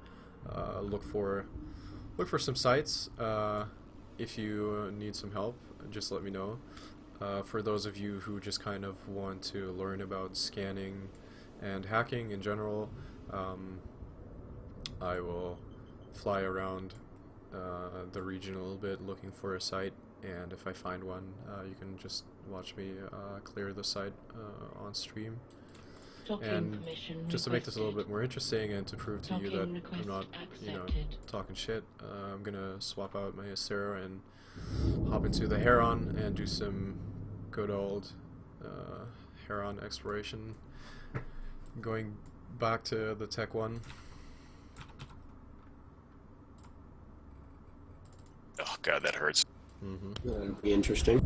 look for some sites. If you need some help, just let me know. For those of you who just kind of want to learn about scanning and hacking in general, I will fly around the region a little bit looking for a site, and if I find one, you can just watch me clear the site on stream. And just to make this a little bit more interesting and to prove to you that I'm not, talking shit, I'm gonna swap out my Acero and hop into the Heron and do some good old Heron exploration. Going back to the Tech 1. Oh god, that hurts. That'd be interesting.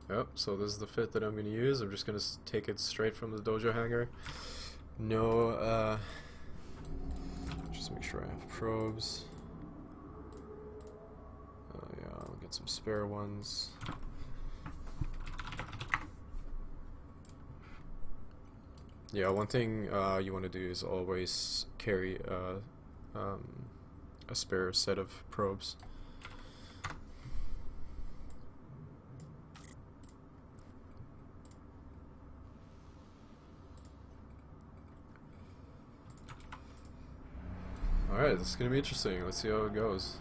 Yep, so this is the fit that I'm going to use. I'm just going to take it straight from the Dojo hanger. No, just make sure I have probes. Yeah, I'll get some spare ones. Yeah, one thing you want to do is always carry a spare set of probes. Alright, this is going to be interesting. Let's see how it goes.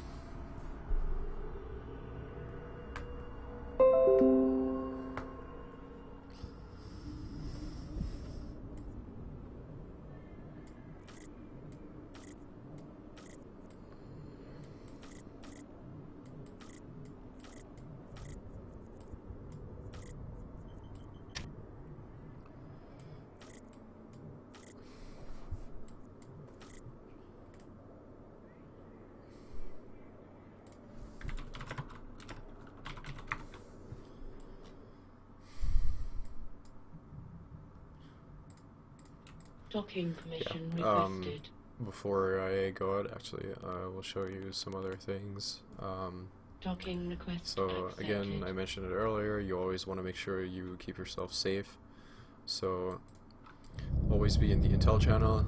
Docking permission requested. Before I go out, actually, I will show you some other things. Docking request So accepted. again, I mentioned it earlier, you always want to make sure you keep yourself safe. So always be in the intel channel,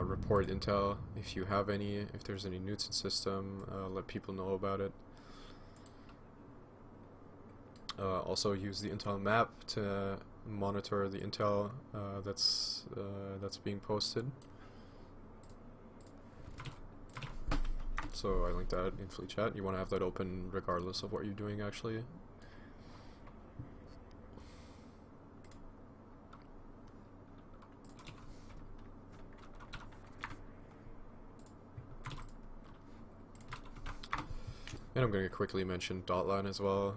report intel if you have any, if there's any newts in system, let people know about it. Also use the intel map to monitor the intel that's being posted. So I linked that in Fleet Chat. You want to have that open regardless of what you're doing actually. And I'm going to quickly mention dotline as well.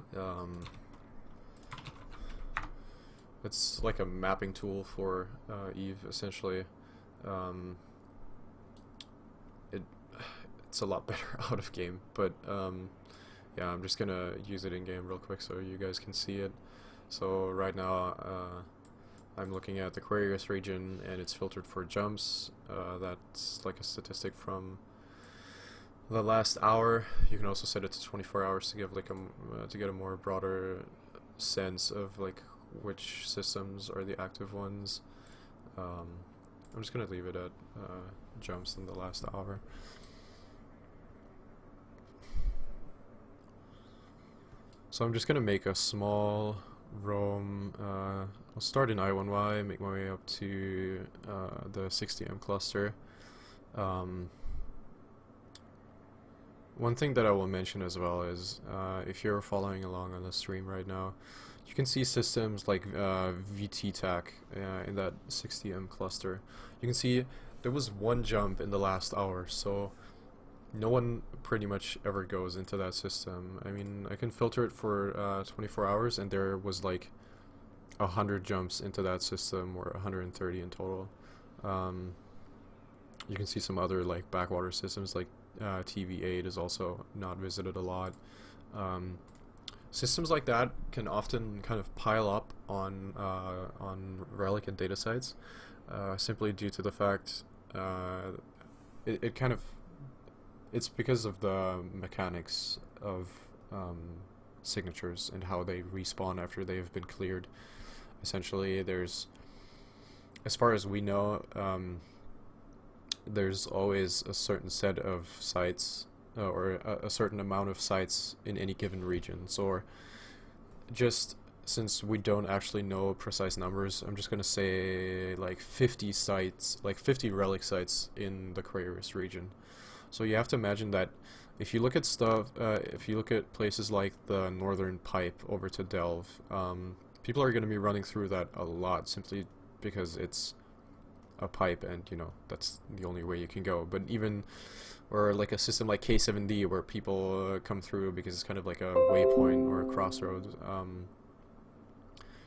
It's like a mapping tool for Eve, essentially. It's a lot better out of game, but yeah, I'm just gonna use it in game real quick so you guys can see it. So right now I'm looking at the Aquarius region, and it's filtered for jumps. That's like a statistic from the last hour. You can also set it to 24 hours to give like to get a more broader sense of like which systems are the active ones. I'm just gonna leave it at jumps in the last hour. So I'm just gonna make a small roam. I'll start in I1Y, make my way up to the 60M cluster. One thing that I will mention as well is if you're following along on the stream right now, you can see systems like VT-TAC in that 60M cluster. You can see there was one jump in the last hour, so no one pretty much ever goes into that system. I mean, I can filter it for 24 hours, and there was like 100 jumps into that system, or 130 in total. You can see some other like backwater systems like TV8 is also not visited a lot. Systems like that can often kind of pile up on relic and data sites, simply due to the fact it kind of, it's because of the mechanics of signatures and how they respawn after they have been cleared. Essentially, there's, as far as we know, there's always a certain set of sites or a certain amount of sites in any given region. So just since we don't actually know precise numbers, I'm just going to say like 50 sites, like 50 relic sites in the Aquarius region. So you have to imagine that if you look at stuff, if you look at places like the northern pipe over to Delve, people are going to be running through that a lot simply because it's a pipe, and you know that's the only way you can go. But even, or like a system like K7D where people come through because it's kind of like a waypoint or a crossroads,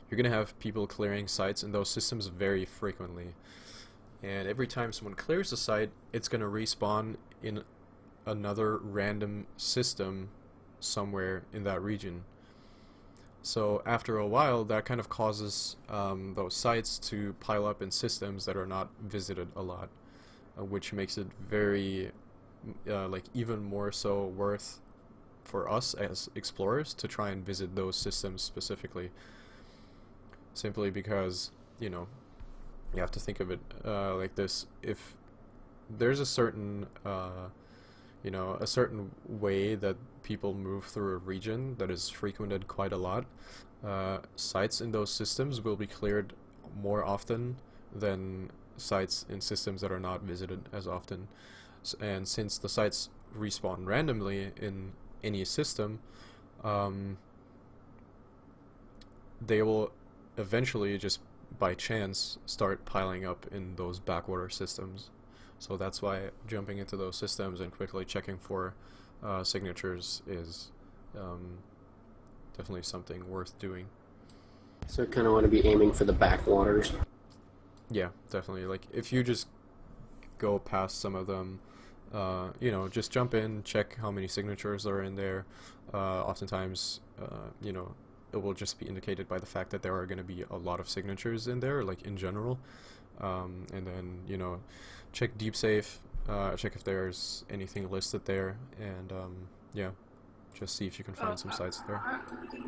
you're gonna have people clearing sites in those systems very frequently, and every time someone clears a site, it's gonna respawn in another random system somewhere in that region. So after a while, that kind of causes those sites to pile up in systems that are not visited a lot, which makes it very, like even more so worth for us as explorers to try and visit those systems specifically. Simply because, you know, you have to think of it like this: if there's a certain, you know, a certain way that people move through a region that is frequented quite a lot, sites in those systems will be cleared more often than sites in systems that are not visited as often. And since the sites respawn randomly in any system, they will eventually just by chance start piling up in those backwater systems. So that's why jumping into those systems and quickly checking for signatures is definitely something worth doing. So kind of want to be aiming for the backwaters. Yeah, definitely. Like if you just go past some of them, you know, just jump in, check how many signatures are in there. Oftentimes, you know, it will just be indicated by the fact that there are going to be a lot of signatures in there, like in general. And then, you know, check deep safe, check if there's anything listed there, and yeah, just see if you can find some sites there.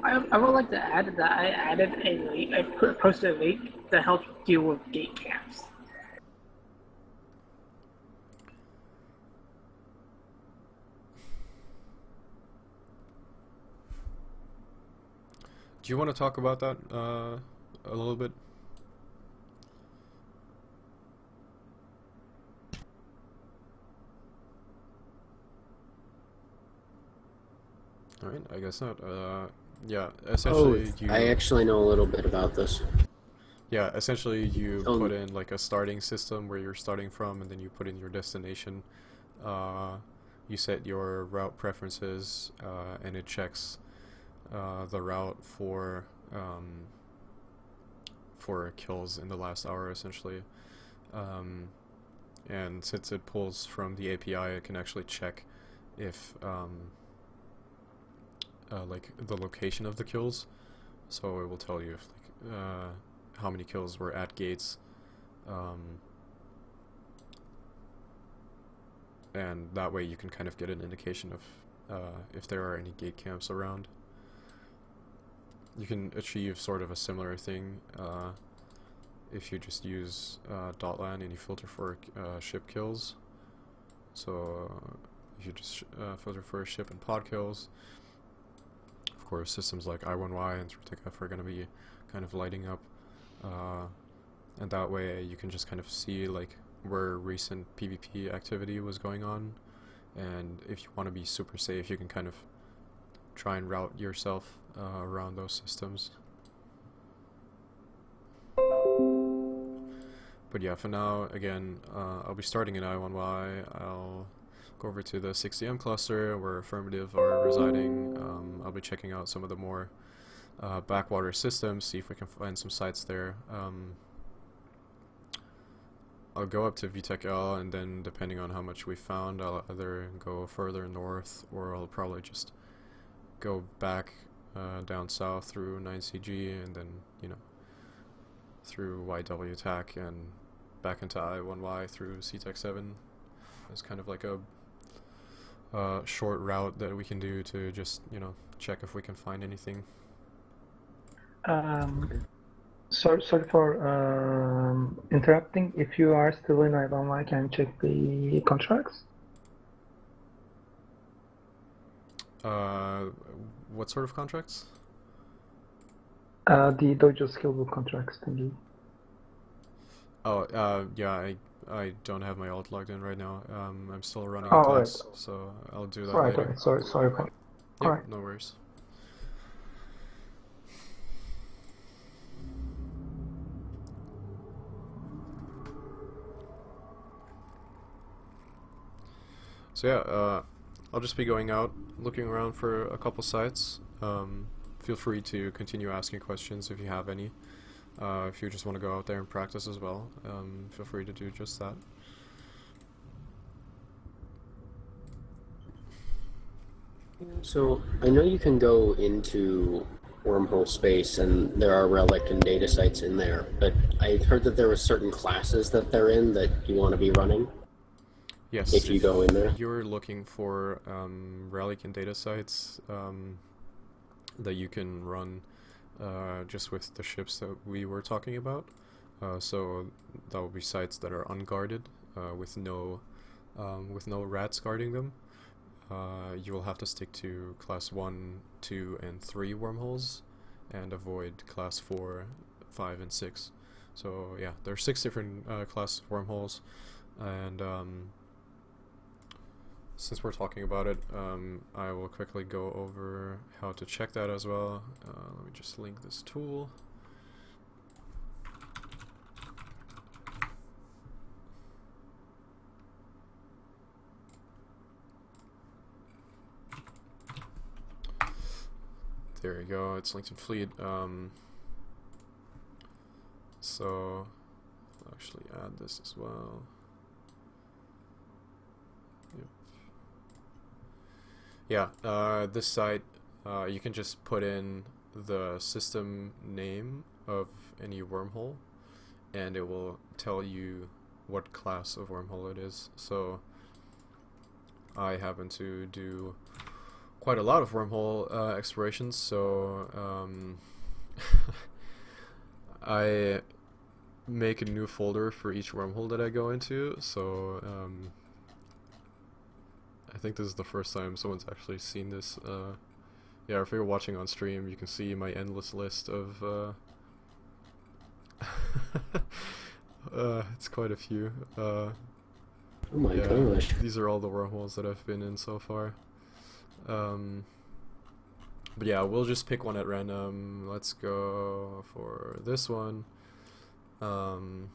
I would like to add that I added a link, I posted a link that helps deal with gate camps. Do you want to talk about that a little bit? All right, I guess not. Yeah, Oh, essentially I you. actually know a little bit about this. Yeah, essentially you Oh, put in like a starting system where you're starting from, and then you put in your destination. Uh, you set your route preferences, and it checks the route for kills in the last hour, essentially. Um, and since it pulls from the API, it can actually check if like the location of the kills. So it will tell you if like how many kills were at gates, um, and that way you can kind of get an indication of if there are any gate camps around. You can achieve sort of a similar thing if you just use .lan and you filter for ship kills. So if you just filter for ship and pod kills, of course systems like I1Y and 3TechF are going to be kind of lighting up, and that way you can just kind of see like where recent PvP activity was going on, and if you want to be super safe, you can kind of try and route yourself around those systems. But yeah, for now, again, I'll be starting in I1Y. I'll go over to the 60M cluster where Affirmative are residing. I'll be checking out some of the more backwater systems, see if we can find some sites there. I'll go up to VTechL, and then depending on how much we found, I'll either go further north, or I'll probably just go back down south through 9CG, and then, you know, through YW TAC and back into I1Y through CTech 7. It's kind of like a short route that we can do to just, you know, check if we can find anything. Sorry for interrupting. If you are still in I1Y, can you check the contracts? What sort of contracts? The Dojo skillbook contracts thingy. Oh, yeah, I don't have my alt logged in right now. I'm still running a Oh, class, right. so I'll do that Right, later. right. Sorry for. Yep, Alright. no worries. So yeah, I'll just be going out, looking around for a couple sites. Feel free to continue asking questions if you have any. If you just want to go out there and practice as well, feel free to do just that. so I know you can go into wormhole space, and there are relic and data sites in there, but I heard that there were certain classes that they're in that you want to be running. Yes, if you go in there. You're looking for relic and data sites that you can run just with the ships that we were talking about. So that will be sites that are unguarded with no rats guarding them. You will have to stick to class 1, 2, and 3 wormholes and avoid class 4, 5, and 6. So yeah, there are 6 different classes of wormholes, and since we're talking about it, I will quickly go over how to check that as well. Let me just link this tool. There you go, it's linked in Fleet. So I'll actually add this as well. Yep. Yeah, this site, you can just put in the system name of any wormhole, and it will tell you what class of wormhole it is. So I happen to do quite a lot of wormhole explorations, so I make a new folder for each wormhole that I go into. So I think this is the first time someone's actually seen this Yeah, if you're watching on stream, you can see my endless list of it's quite a few. Oh my Yeah, gosh. these are all the wormholes that I've been in so far. But yeah, we'll just pick one at random. Let's go for this one. So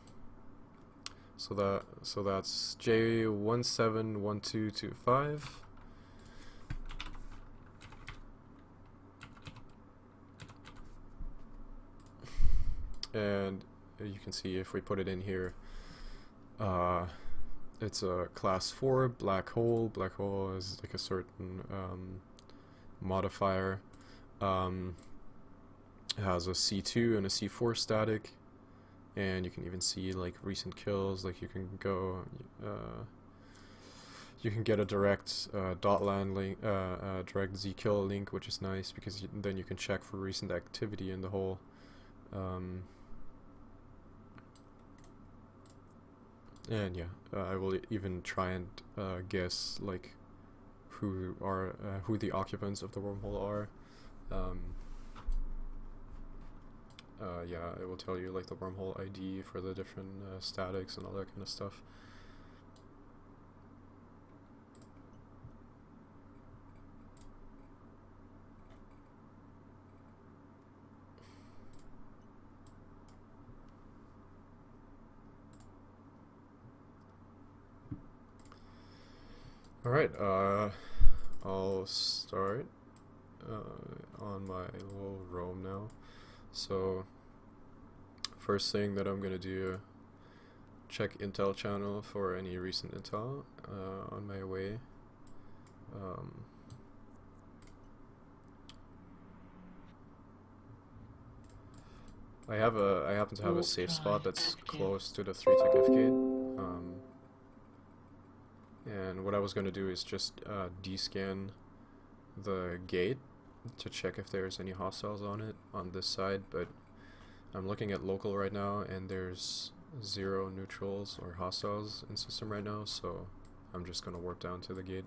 that's J171225. And you can see if we put it in here, it's a class 4 black hole. Black hole is like a certain modifier. It has a C2 and a C4 static, and you can even see like recent kills. Like you can go, you can get a direct dotland link, direct Z kill link, which is nice because then you can check for recent activity in the hole. And yeah, I will even try and guess like who the occupants of the wormhole are. Yeah, it will tell you like the wormhole ID for the different statics and all that kind of stuff. Alright, I'll start on my little roam now. So, first thing that I'm gonna do, check intel channel for any recent intel on my way. I happen to have a safe spot that's close to the 3 tick F gate. And what I was going to do is just descan the gate to check if there's any hostiles on it on this side, but I'm looking at local right now and there's 0 neutrals or hostiles in system right now, so I'm just going to warp down to the gate.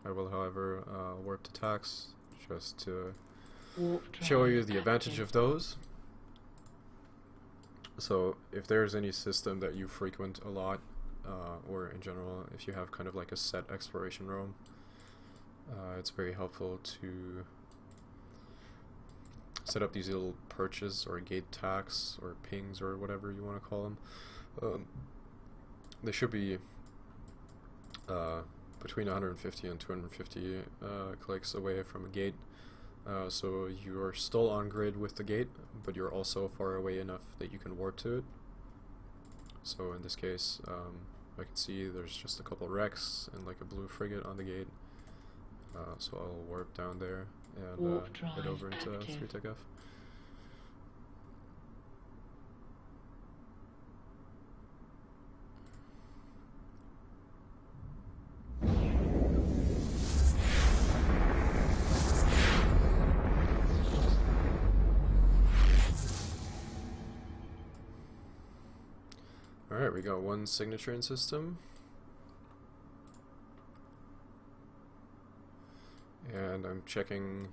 I will, however, warp to tax just to show you the advantage of those. So if there's any system that you frequent a lot, or in general, if you have kind of like a set exploration roam, it's very helpful to set up these little perches or gate tacks or pings or whatever you want to call them. They should be between 150 and 250 clicks away from a gate, so you're still on grid with the gate, but you're also far away enough that you can warp to it. So in this case, I can see there's just a couple wrecks and like a blue frigate on the gate, so I'll warp down there and head over into 3 tick F. Alright, we got 1 signature in system. And I'm checking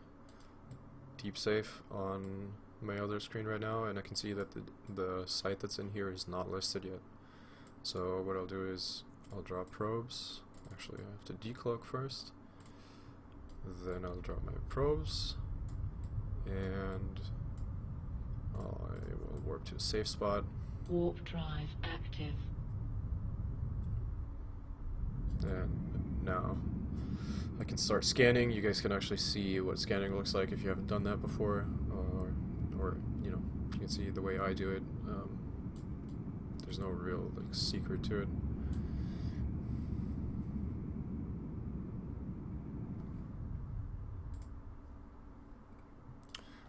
deep safe on my other screen right now, and I can see that the site that's in here is not listed yet. So what I'll do is I'll drop probes. Actually, I have to decloak first. Then I'll drop my probes, and I will warp to a safe spot. Warp drive active. And now I can start scanning. You guys can actually see what scanning looks like if you haven't done that before, or you know, you can see the way I do it. There's no real like secret to it.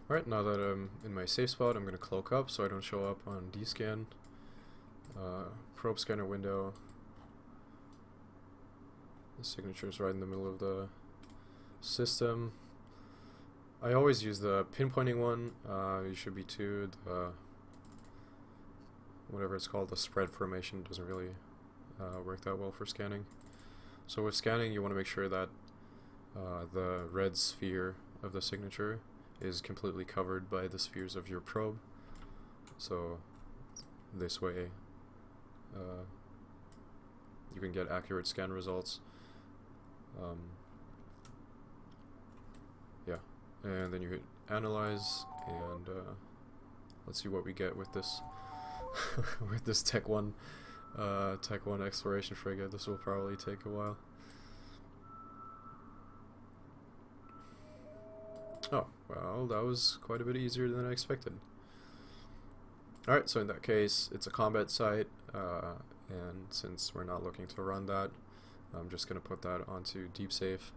Alright, now that I'm in my safe spot, I'm going to cloak up so I don't show up on dscan. Probe scanner window. The signature is right in the middle of the system. I always use the pinpointing one. You should be too. The whatever it's called, the spread formation doesn't really work that well for scanning. So with scanning, you want to make sure that the red sphere of the signature is completely covered by the spheres of your probe. So this way you can get accurate scan results. Yeah, and then you hit analyze, and let's see what we get with this with this Tech 1 exploration frigate. This will probably take a while. Oh, well, that was quite a bit easier than I expected. Alright, so in that case, it's a combat site, and since we're not looking to run that, I'm just going to put that onto Deep Safe.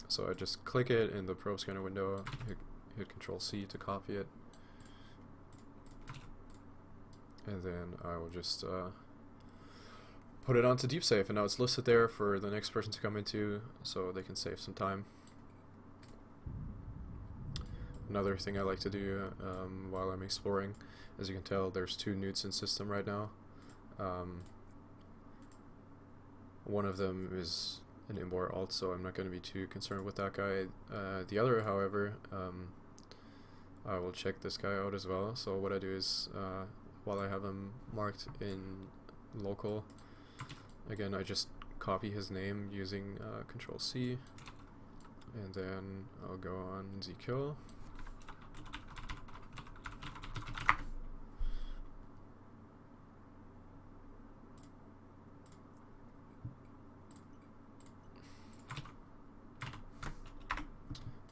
So I just click it in the probe scanner window, hit Control C to copy it, and then I will just put it onto Deep Safe, and now it's listed there for the next person to come into, so they can save some time. Another thing I like to do while I'm exploring, as you can tell, there's 2 newts in system right now. One of them is an import alt, so I'm not going to be too concerned with that guy. The other, however, I will check this guy out as well. So what I do is, while I have him marked in local, again I just copy his name using Control C, and then I'll go on zkill.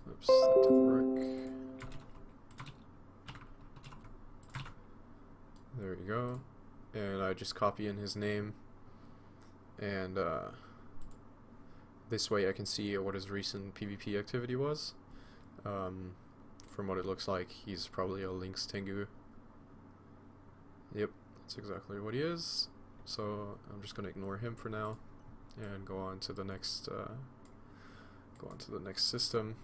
Oops, that didn't work. There you go. And I just copy in his name, and this way I can see what his recent PvP activity was. From what it looks like, he's probably a Lynx Tengu. Yep, that's exactly what he is. So I'm just gonna ignore him for now and go on to the next system.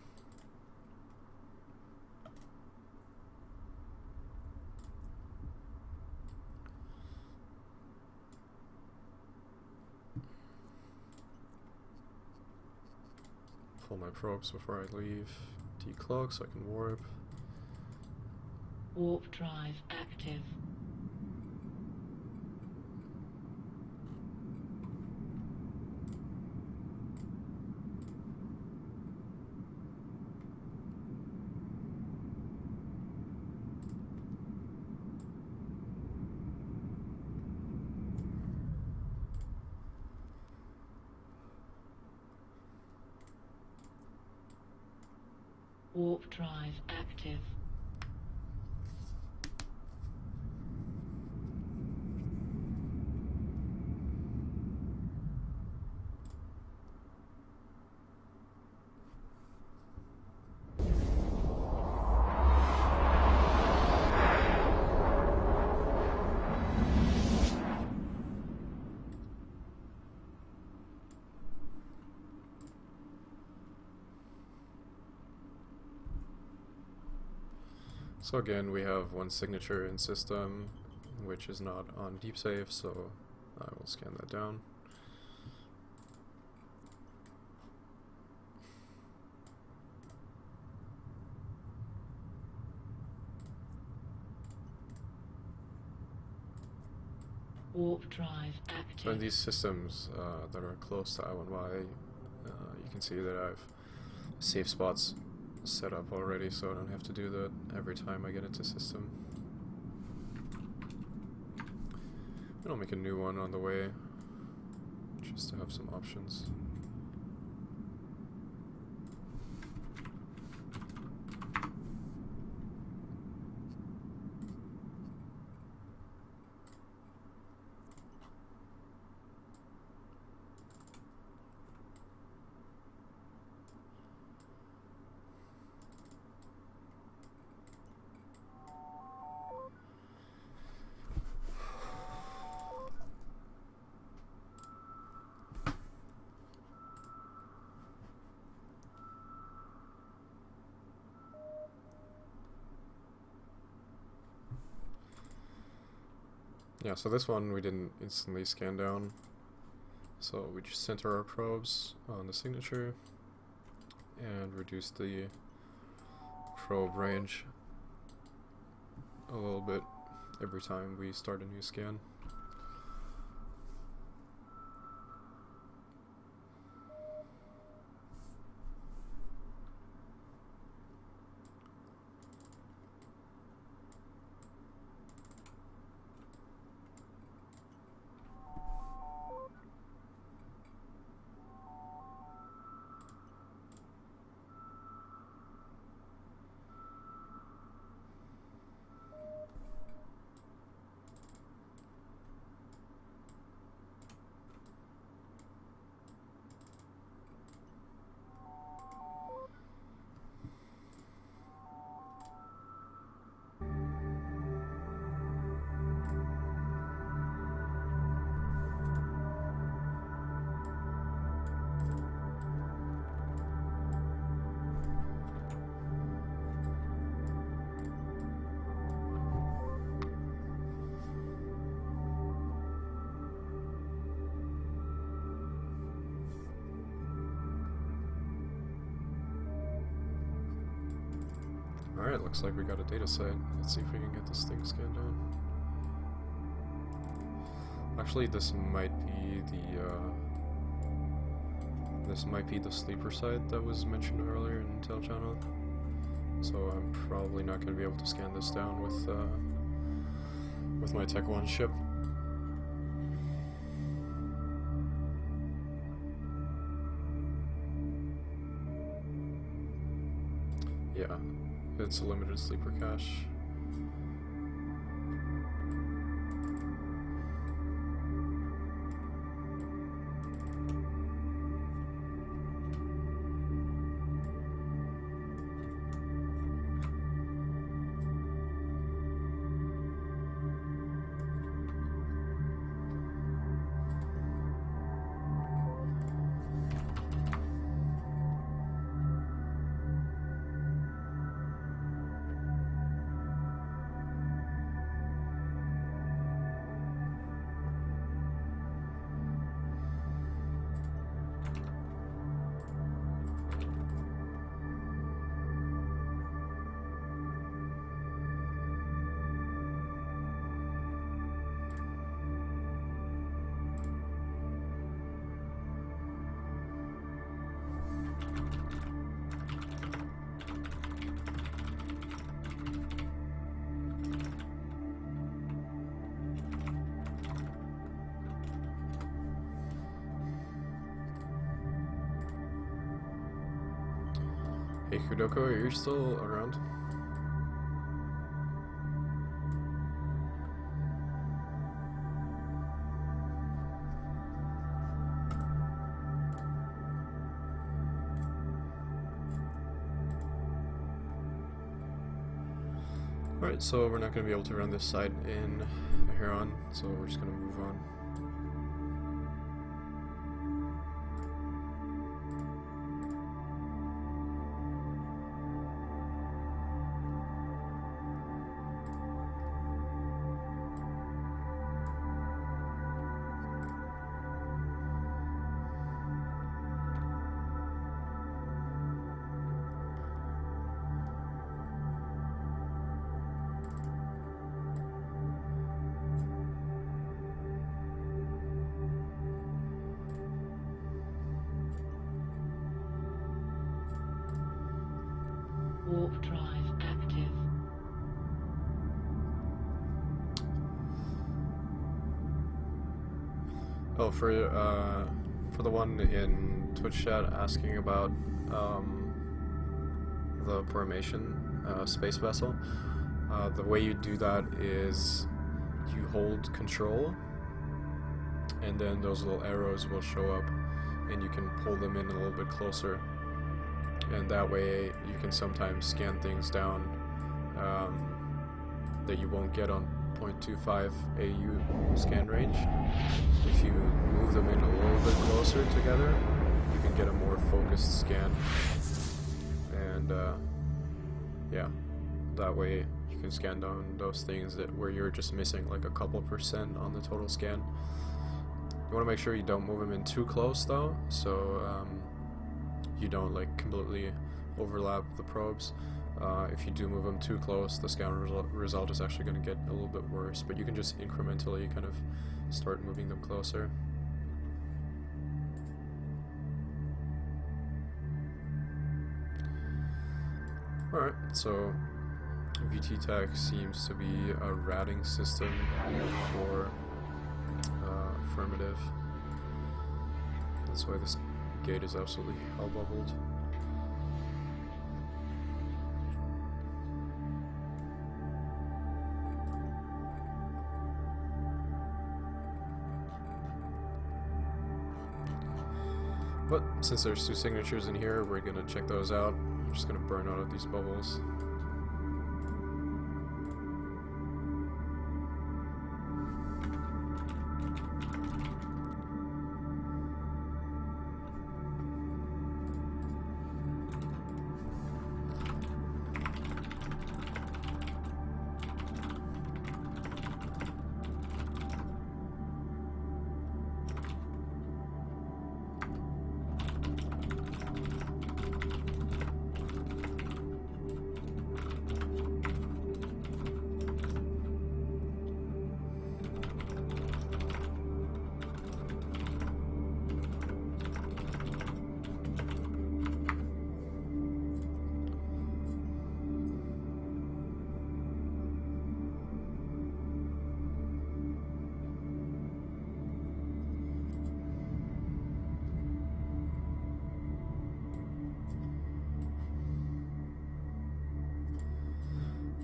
Pull my probes before I leave. Decloak so I can warp. Warp drive active. Warp drive active. So again, we have 1 signature in system, which is not on Deep Safe, so I will scan that down. Warp drive active. So in these systems that are close to I1Y, you can see that I've safe spots set up already, so I don't have to do that every time I get into system. And I'll make a new one on the way, just to have some options. Yeah, so this one we didn't instantly scan down, So we just center our probes on the signature and reduce the probe range a little bit every time we start a new scan. Alright, looks like we got a data set. Let's see if we can get this thing scanned down. Actually, this might be the sleeper site that was mentioned earlier in Intel channel. So I'm probably not going to be able to scan this down with my Tech 1 ship. Yeah. It's a limited sleeper cache. Hey Kudoko, are you still around? Alright, so we're not going to be able to run this site in Heron, so we're just going to move on. Warp drive active. Oh, for the one in Twitch chat asking about the formation space vessel, the way you do that is you hold control, and then those little arrows will show up, and you can pull them in a little bit closer, and that way you can sometimes scan things down that you won't get on 0.25 AU scan range. If you move them in a little bit closer together, you can get a more focused scan, and yeah, that way you can scan down those things where you're just missing like a couple % on the total scan. want to make sure you don't move them in too close though, so you don't like completely overlap the probes. If you do move them too close, the scan result is actually going to get a little bit worse, but you can just incrementally kind of start moving them closer. Alright, so VT-Tech seems to be a routing system for affirmative. That's why this gate is absolutely hell bubbled. But since there's 2 signatures in here, we're gonna check those out. I'm just gonna burn out of these bubbles.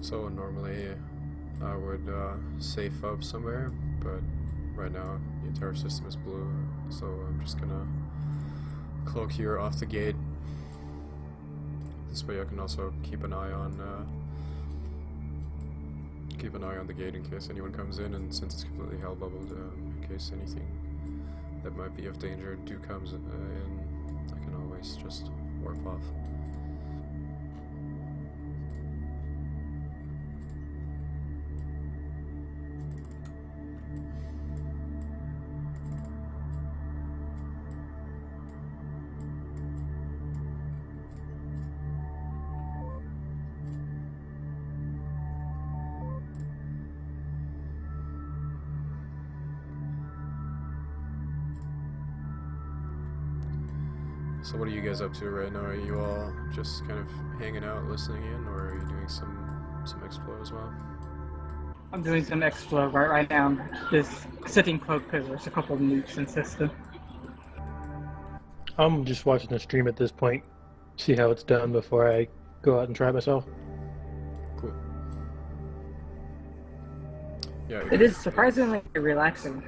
So normally I would safe up somewhere, but right now the entire system is blue, so I'm just gonna cloak here off the gate. This way I can also keep an eye on the gate in case anyone comes in, and since it's completely hell bubbled, in case anything that might be of danger comes in, I can always just warp off. So what are you guys up to right now? Are you all just kind of hanging out, listening in, or are you doing some explore as well? I'm doing some explore right now. Just sitting cloak because there's a couple of nukes in system. I'm just watching the stream at this point, see how it's done before I go out and try it myself. Cool. Yeah. It is surprisingly relaxing.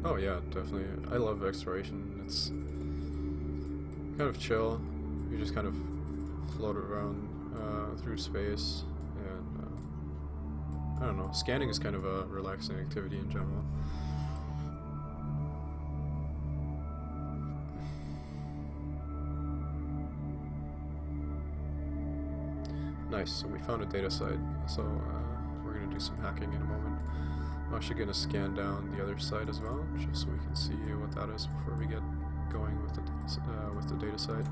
Oh yeah, definitely. I love exploration. It's kind of chill. You just kind of float around through space, and I don't know. Scanning is kind of a relaxing activity in general. Nice. So we found a data site. So we're gonna do some hacking in a moment. I'm actually gonna scan down the other side as well, just so we can see what that is before we get going with the data site.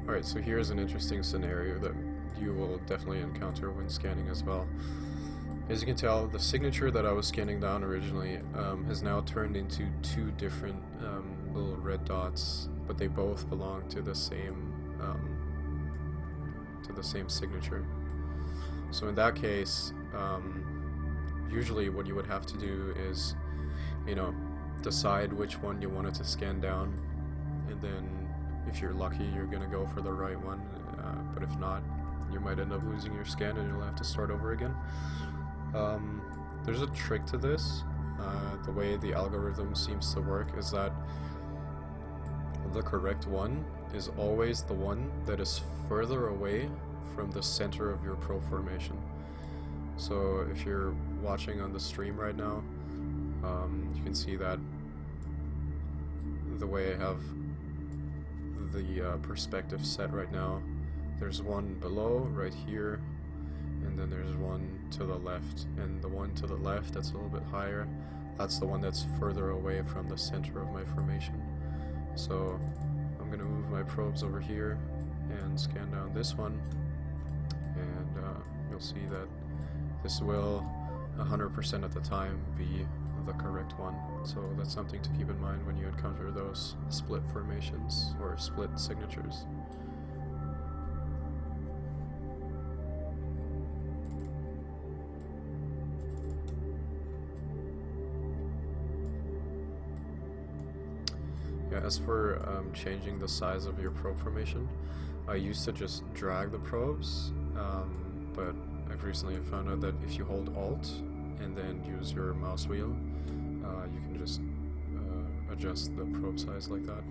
Alright, so here's an interesting scenario that you will definitely encounter when scanning as well. As you can tell, the signature that I was scanning down originally has now turned into 2 different little red dots, but they both belong to the same signature. So in that case, usually what you would have to do is, decide which one you wanted to scan down, and then if you're lucky, you're gonna go for the right one, but if not, you might end up losing your scan and you'll have to start over again. There's a trick to this. The way the algorithm seems to work is that the correct one is always the one that is further away from the center of your probe formation. So if you're watching on the stream right now, you can see that the way I have the perspective set right now, there's one below right here, and then there's one to the left, and the one to the left that's a little bit higher, that's the one that's further away from the center of my formation. So I'm going to move my probes over here and scan down this one, and you'll see that this will 100% of the time be the correct one. So that's something to keep in mind when you encounter those split formations or split signatures. Yeah, as for changing the size of your probe formation, I used to just drag the probes, but I've recently found out that if you hold Alt and then use your mouse wheel, you can just adjust the probe size like that.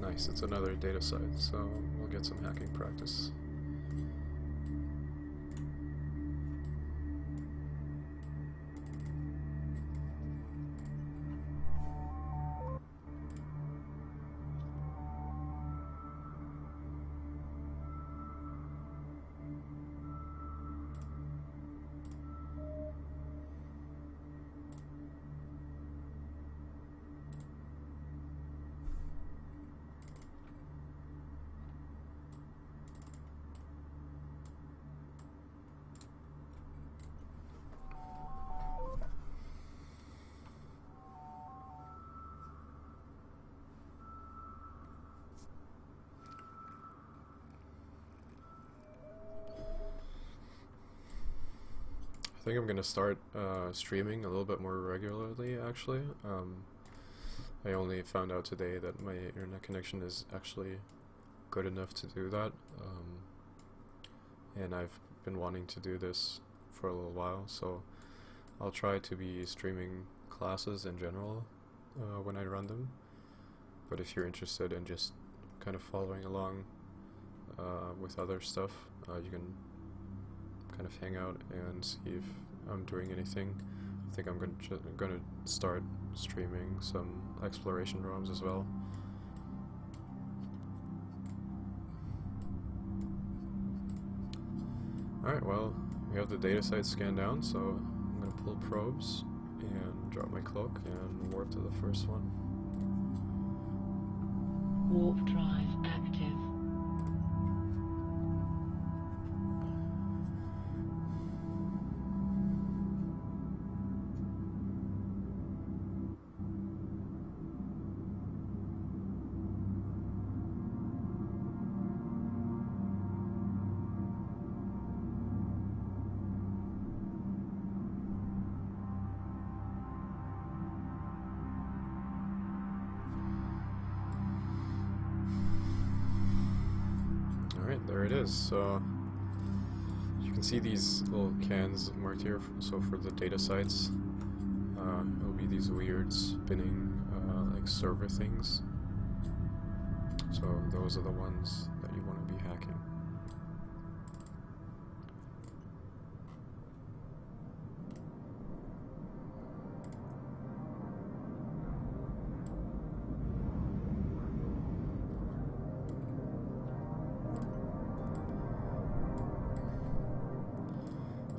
Nice, it's another data site, so we'll get some hacking practice. I think I'm gonna start streaming a little bit more regularly, actually. I only found out today that my internet connection is actually good enough to do that, and I've been wanting to do this for a little while, so I'll try to be streaming classes in general when I run them. But if you're interested in just kind of following along with other stuff, you can kind of hang out and see if I'm doing anything. I think I'm gonna start streaming some exploration ROMs as well. Alright, well, we have the data site scanned down, so I'm gonna pull probes and drop my cloak and warp to the first one. Warp drive active. There it is. So you can see these little cans marked here. So for the data sites, it'll be these weird spinning like server things. So those are the ones that you want to be hacking.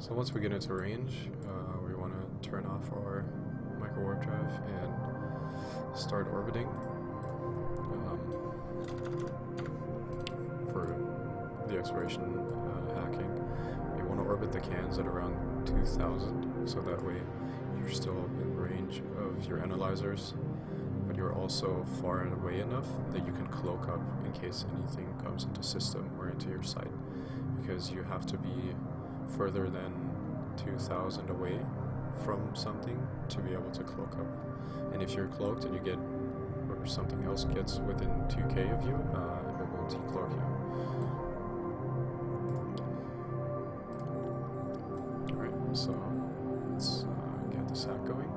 So once we get into range, we want to turn off our micro warp drive and start orbiting. For the exploration hacking, we want to orbit the cans at around 2000, so that way you're still in range of your analyzers, but you're also far and away enough that you can cloak up in case anything comes into system or into your site, because you have to be further than 2000 away from something to be able to cloak up. And if you're cloaked and you get, or something else gets within 2k of you, it will decloak you. Alright, so let's get the sack going.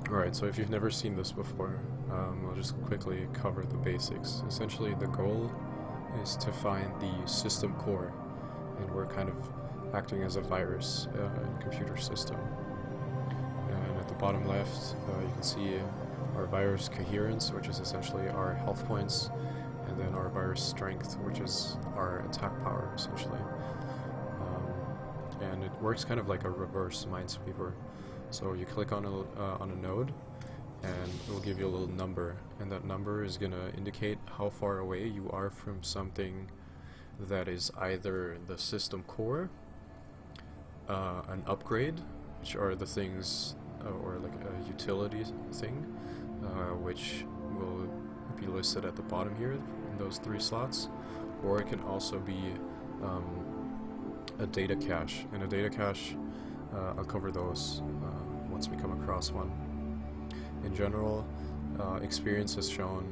Alright, so if you've never seen this before, I'll just quickly cover the basics. Essentially, the goal is to find the system core, and we're kind of acting as a virus in a computer system. And at the bottom left, you can see our virus coherence, which is essentially our health points, and then our virus strength, which is our attack power, essentially. And it works kind of like a reverse minesweeper. So you click on a node, and it will give you a little number, and that number is going to indicate how far away you are from something that is either the system core, an upgrade, which are the things, or like a utility thing, which will be listed at the bottom here in those 3 slots, or it can also be a data cache, and a data cache, I'll cover those once we come across one. In general, experience has shown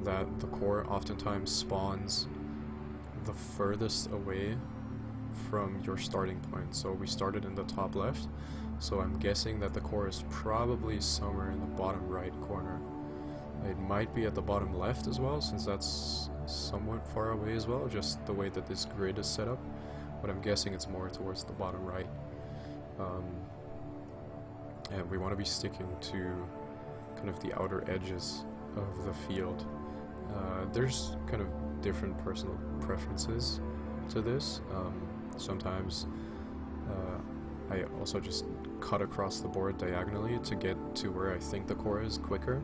that the core oftentimes spawns the furthest away from your starting point. So we started in the top left, so I'm guessing that the core is probably somewhere in the bottom right corner. It might be at the bottom left as well, since that's somewhat far away as well, just the way that this grid is set up, but I'm guessing it's more towards the bottom right. And we want to be sticking to kind of the outer edges of the field. There's kind of different personal preferences to this. Sometimes I also just cut across the board diagonally to get to where I think the core is quicker.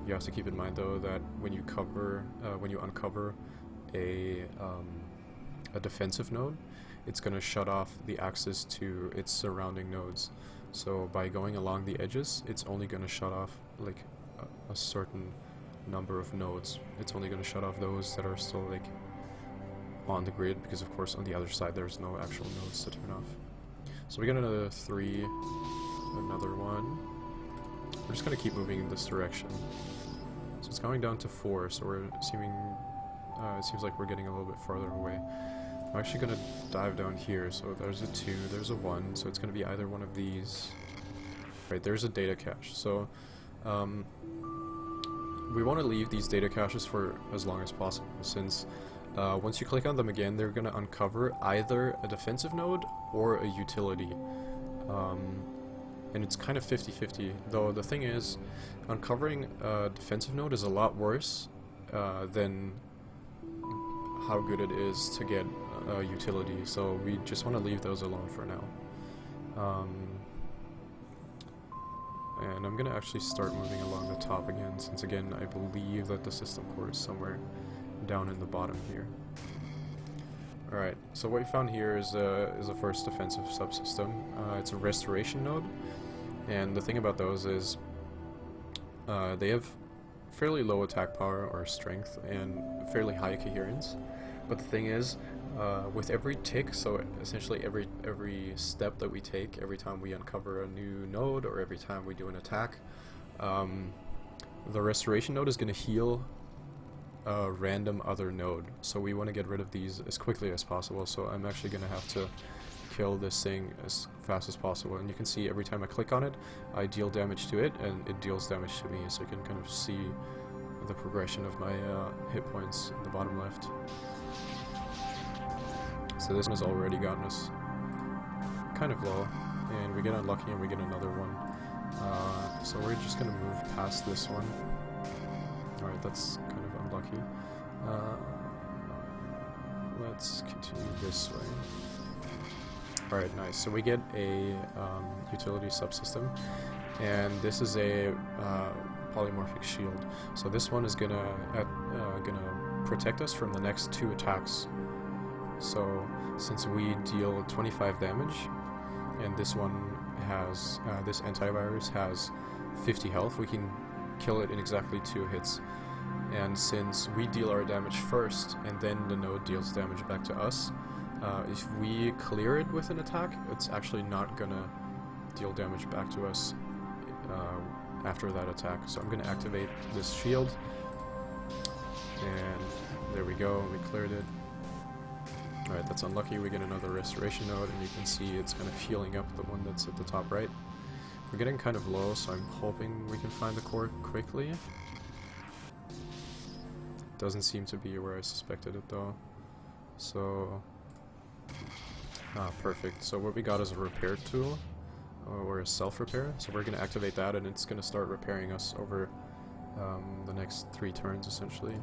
You have to keep in mind though that when you uncover a defensive node, it's going to shut off the access to its surrounding nodes. So by going along the edges, it's only going to shut off like a certain number of nodes. It's only going to shut off those that are still like on the grid, because of course on the other side there's no actual nodes to turn off. So we got another 3, another 1. We're just going to keep moving in this direction. So it's going down to 4, so we're seeming, it seems like we're getting a little bit farther away. I'm actually going to dive down here, so there's a 2, there's a 1, so it's going to be either one of these. Right, there's a data cache. So we want to leave these data caches for as long as possible, since once you click on them again, they're going to uncover either a defensive node or a utility. And it's kind of 50-50, though the thing is, uncovering a defensive node is a lot worse than how good it is to get utility, so we just want to leave those alone for now. And I'm gonna actually start moving along the top again, since again I believe that the system core is somewhere down in the bottom here. Alright, so what we found here is a first defensive subsystem. It's a restoration node, and the thing about those is they have fairly low attack power or strength and fairly high coherence. But the thing is, with every tick, so essentially every step that we take, every time we uncover a new node or every time we do an attack, the restoration node is going to heal a random other node. So we want to get rid of these as quickly as possible, so I'm actually going to have to kill this thing as fast as possible. And you can see every time I click on it, I deal damage to it, and it deals damage to me, so you can kind of see the progression of my hit points in the bottom left. So this one has already gotten us kind of low, and we get unlucky and we get another one. So we're just going to move past this one. Alright, that's kind of unlucky. Let's continue this way. Alright, nice. So we get a utility subsystem, and this is a polymorphic shield. So this one is gonna protect us from the next 2 attacks. So since we deal 25 damage, and this one has this antivirus has 50 health, we can kill it in exactly 2 hits. And since we deal our damage first, and then the node deals damage back to us, if we clear it with an attack, it's actually not gonna deal damage back to us after that attack. So I'm gonna activate this shield, and there we go, we cleared it. Alright, that's unlucky, we get another restoration node, and you can see it's kind of healing up the one that's at the top right. We're getting kind of low, so I'm hoping we can find the core quickly. Doesn't seem to be where I suspected it though. So, perfect. So what we got is a repair tool, or a self-repair. So we're going to activate that, and it's going to start repairing us over the next 3 turns essentially.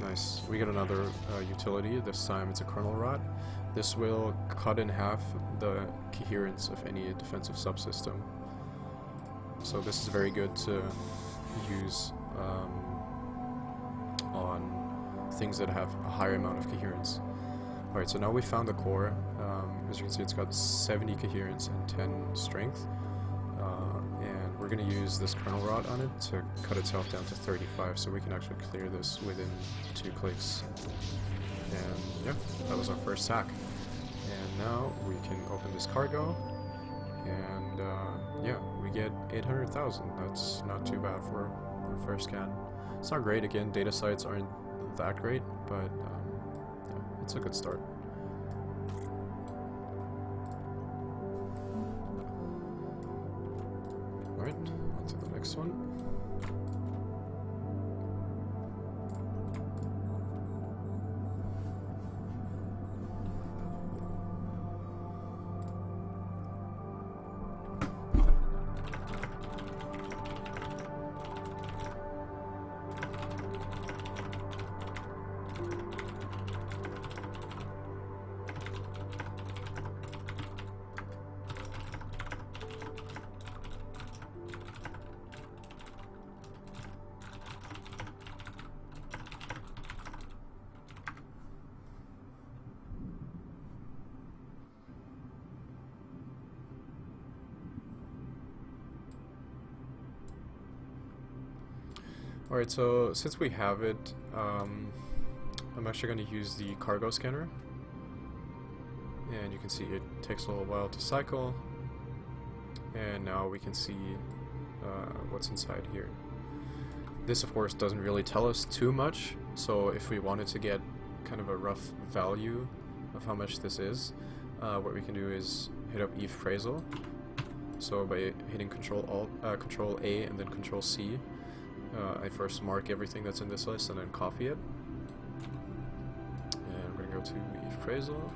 Nice. We get another utility. This time it's a kernel rot. This will cut in half the coherence of any defensive subsystem. So this is very good to use on things that have a higher amount of coherence. Alright, so now we found the core. As you can see, it's got 70 coherence and 10 strength. And we're going to use this kernel rod on it to cut itself down to 35, so we can actually clear this within 2 clicks. And yeah, that was our first hack. And now we can open this cargo, and yeah, we get 800,000. That's not too bad for our first scan. It's not great, again, data sites aren't that great, but yeah, it's a good start. Alright, on to the next one. Alright, so since we have it, I'm actually going to use the cargo scanner. And you can see it takes a little while to cycle. And now we can see what's inside here. This, of course, doesn't really tell us too much, so if we wanted to get kind of a rough value of how much this is, what we can do is hit up Eve Phrasal. So by hitting Control A and then Control C, I first mark everything that's in this list and then copy it. And we're going to go to Eve Phrasal.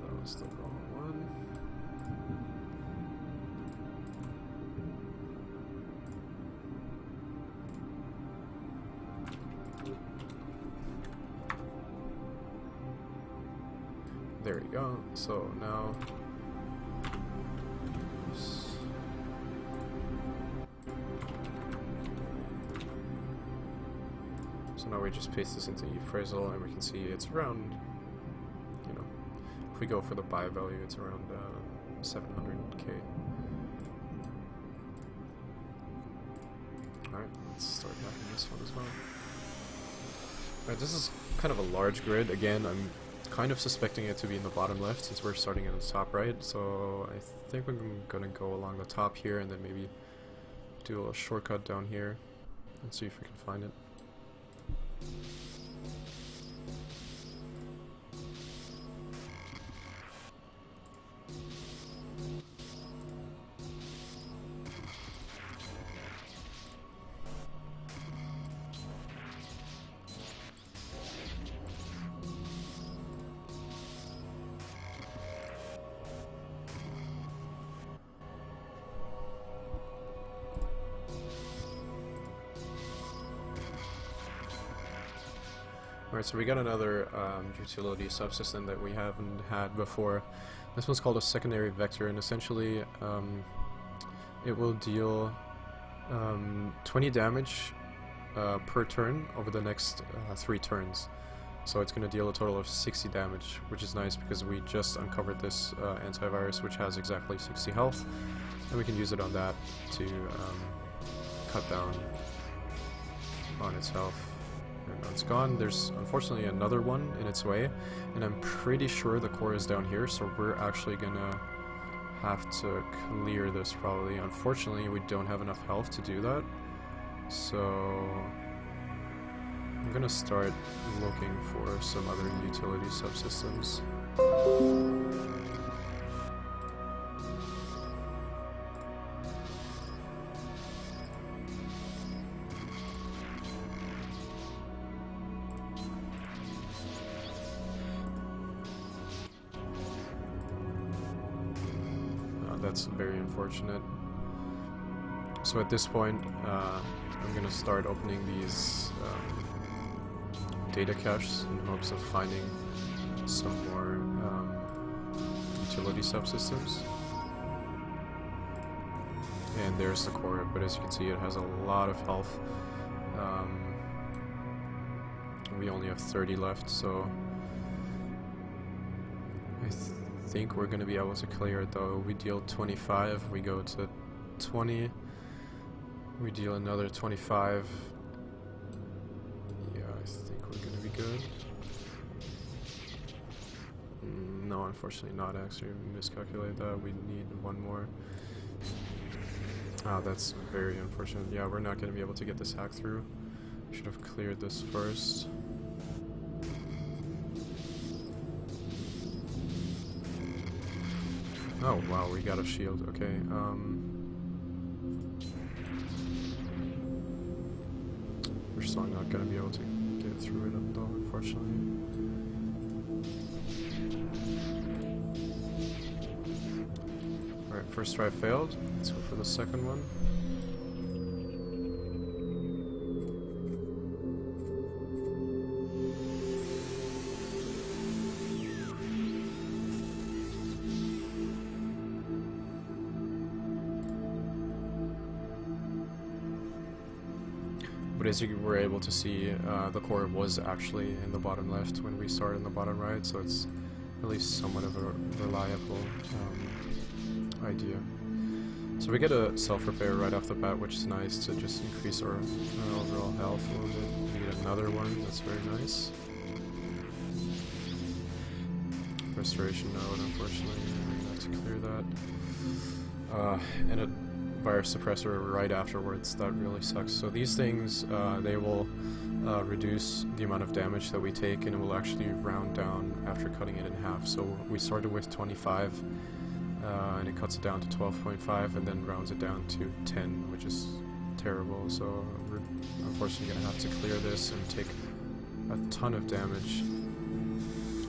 That was the wrong one. There we go. So now now we just paste this into Phrasal, and we can see it's around, you know, if we go for the buy value, it's around 700k. Alright, let's start hacking this one as well. Alright, this is kind of a large grid. Again, I'm kind of suspecting it to be in the bottom left since we're starting at the top right, so I think I'm gonna go along the top here and then maybe do a little shortcut down here and see if we can find it. Alright, so we got another utility subsystem that we haven't had before. This one's called a secondary vector, and essentially it will deal 20 damage per turn over the next 3 turns. So it's going to deal a total of 60 damage, which is nice because we just uncovered this antivirus, which has exactly 60 health, and we can use it on that to cut down on its health. And when it's gone, there's unfortunately another one in its way, and I'm pretty sure the core is down here, so we're actually gonna have to clear this probably. Unfortunately, we don't have enough health to do that, so I'm gonna start looking for some other utility subsystems. That's very unfortunate. So at this point, I'm gonna start opening these data caches in hopes of finding some more utility subsystems. And there's the core, but as you can see, it has a lot of health. We only have 30 left, so I think we're going to be able to clear it though. We deal 25, we go to 20, we deal another 25. Yeah, I think we're going to be good. No, unfortunately not. Actually, we miscalculated that. We need one more. Ah, that's very unfortunate. Yeah, we're not going to be able to get this hack through. Should have cleared this first. Oh wow, we got a shield. Okay. We're still not going to be able to get through it though, unfortunately. Alright, first try failed. Let's go for the second one. But as you were able to see, the core was actually in the bottom left when we started in the bottom right, so it's at least somewhat of a reliable idea. So we get a self-repair right off the bat, which is nice to just increase our overall health a little bit. We get another one, that's very nice. Restoration node, unfortunately, we have to clear that. And a virus suppressor right afterwards, that really sucks. So these things, they will reduce the amount of damage that we take, and it will actually round down after cutting it in half. So we started with 25, and it cuts it down to 12.5, and then rounds it down to 10, which is terrible. So we're unfortunately going to have to clear this and take a ton of damage.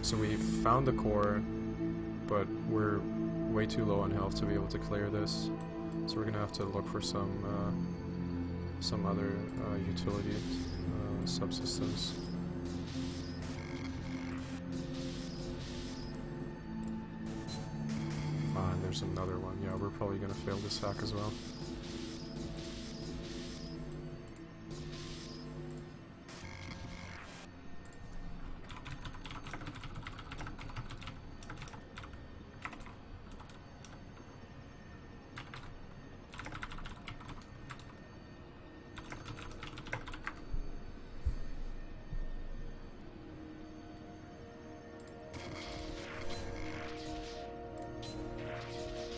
So we found the core, but we're way too low on health to be able to clear this. So we're gonna have to look for some other utility subsystems. And there's another one. Yeah, we're probably gonna fail this hack as well.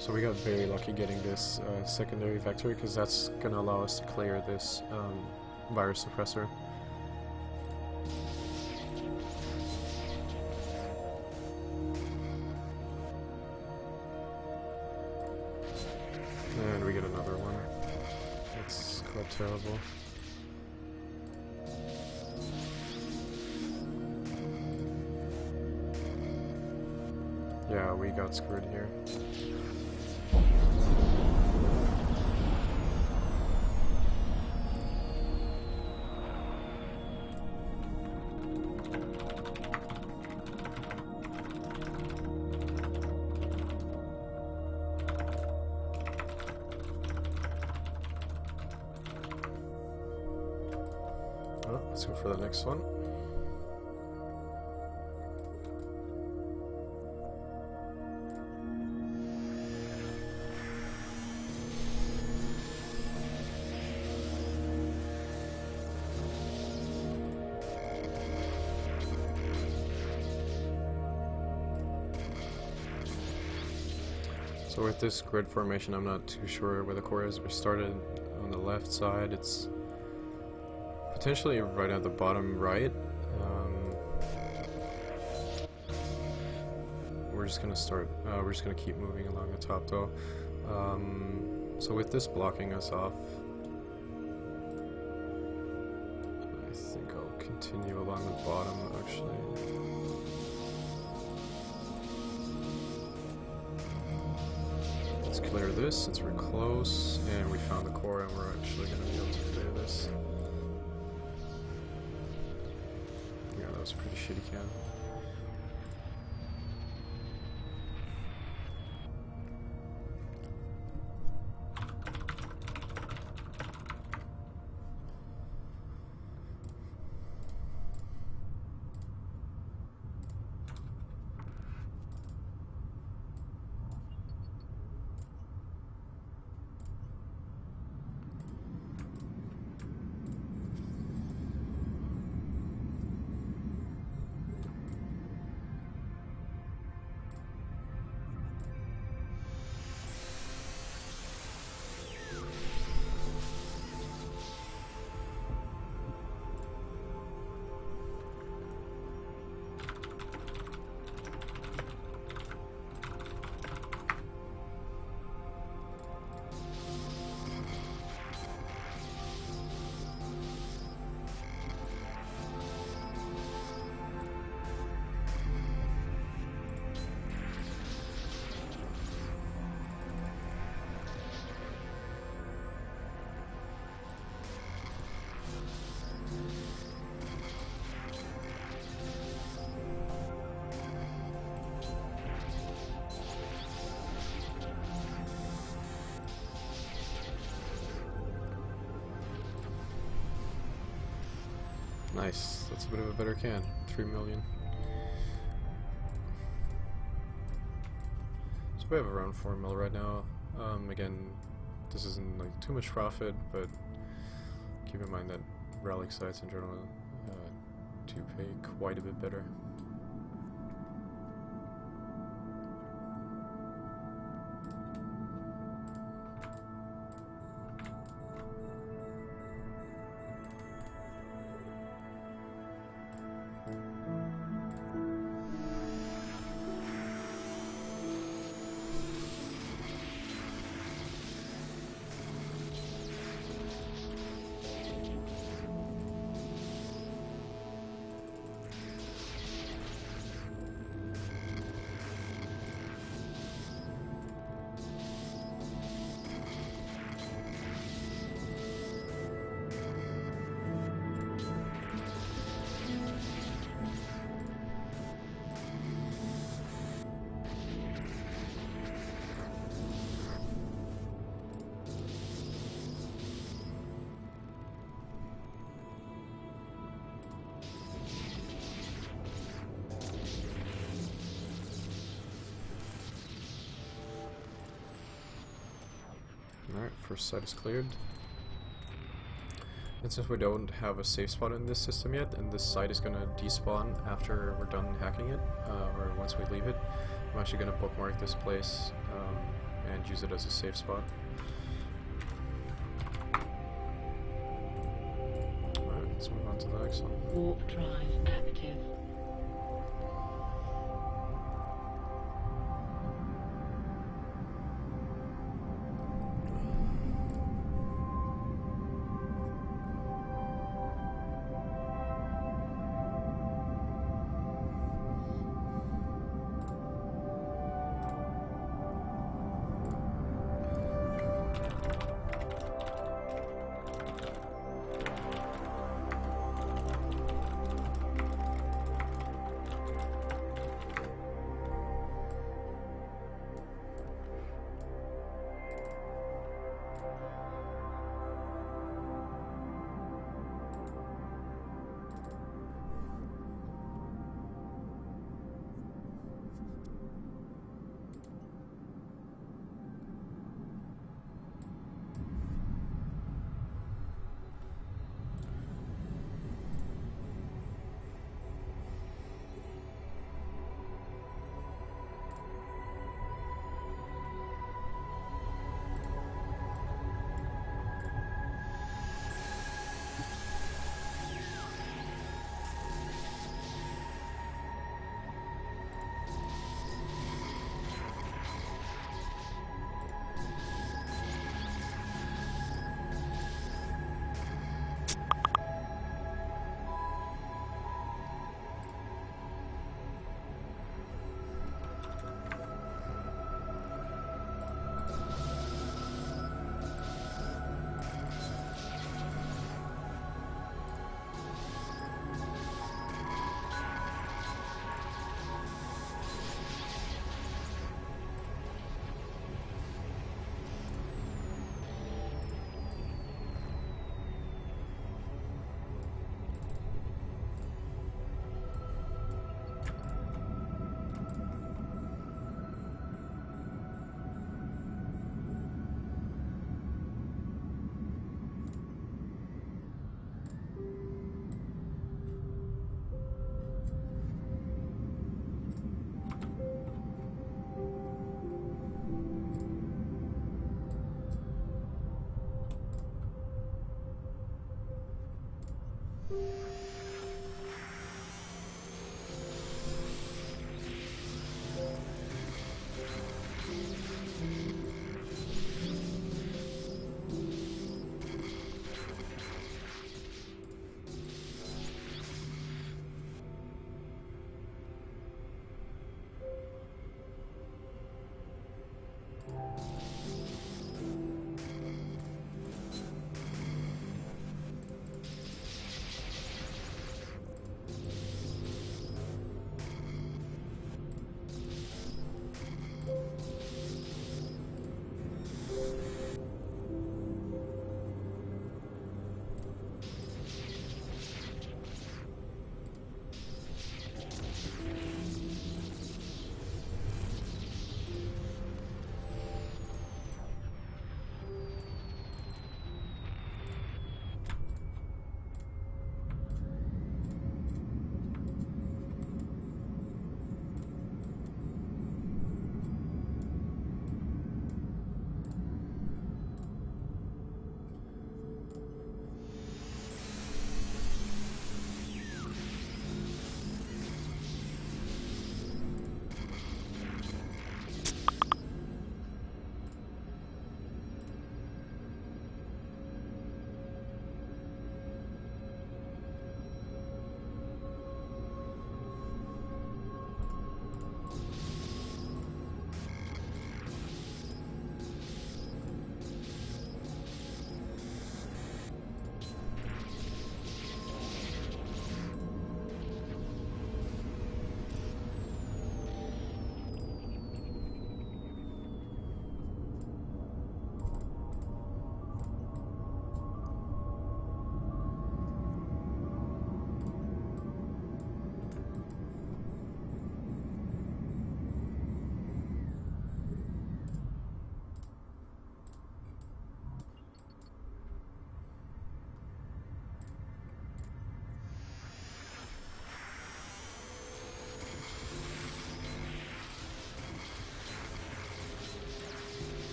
So we got very lucky getting this secondary vector, because that's going to allow us to clear this virus suppressor. And we get another one. That's quite terrible. Yeah, we got screwed here. Let's go for the next one. So with this grid formation, I'm not too sure where the core is. We started on the left side. It's potentially right at the bottom right. We're just gonna start. We're just gonna keep moving along the top though. So with this blocking us off, I think I'll continue along the bottom actually. Let's clear this since we're close, and we found the core, and we're actually gonna be able to clear this. Yeah, that was a pretty shitty can. Nice, that's a bit of a better can. 3 million. So we have around 4 mil right now. Again, this isn't like too much profit, but keep in mind that relic sites in general do pay quite a bit better. Alright, first site is cleared. And since we don't have a safe spot in this system yet, and this site is going to despawn after we're done hacking it, or once we leave it, I'm actually going to bookmark this place and use it as a safe spot. Alright, let's move on to the next one. Warp drive active.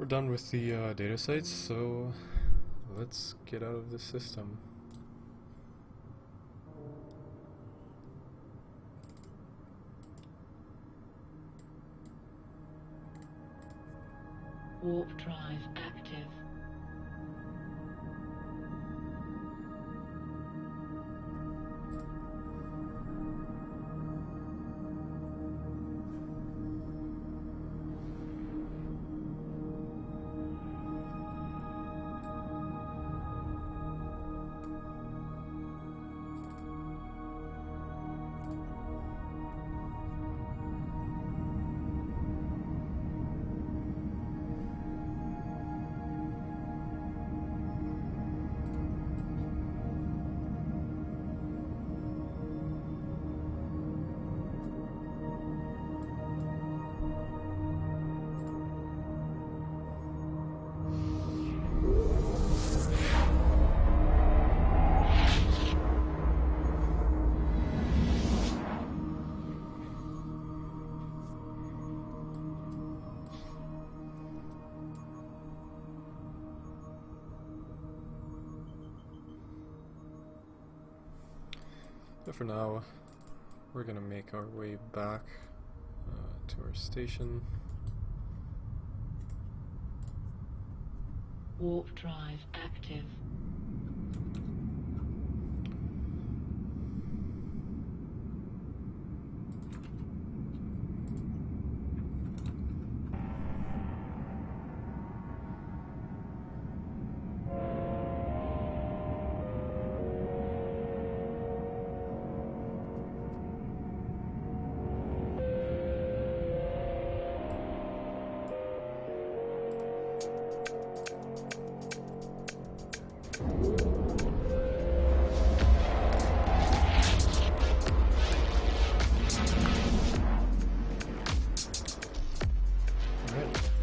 we're done with the data sites, so let's get out of the system. Warp drive active. But for now, we're gonna make our way back to our station. Warp drive active.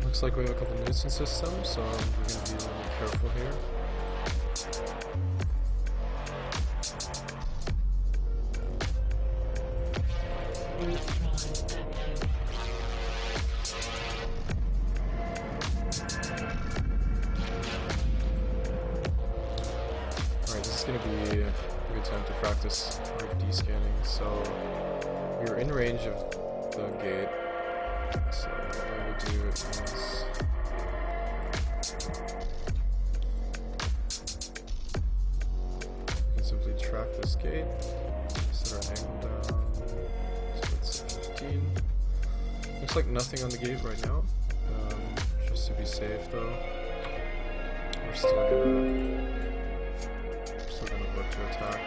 Looks like we have a couple nuisance systems, so we're going to be a little careful here. Alright, this is going to be a good time to practice RFD scanning. So we're in range of the gate. So what we will do is we can simply track this gate, set our angle down, so it's 15. Looks like nothing on the gate right now. Just to be safe though, we're still gonna look to attack.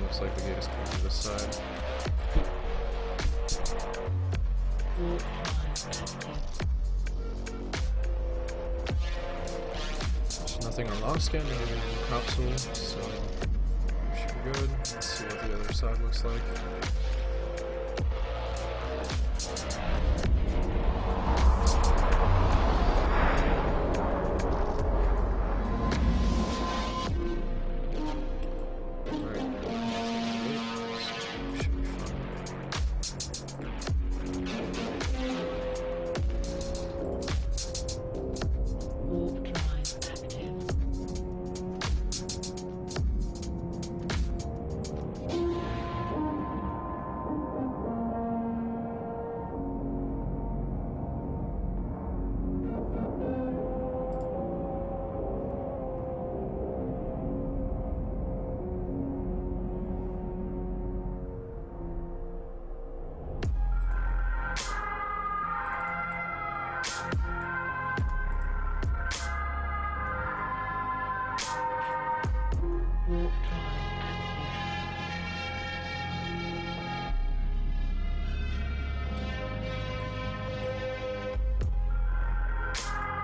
Looks like the gate is coming to this side. There's nothing on log scan, nothing in the capsule, so we should be good. Let's see what the other side looks like.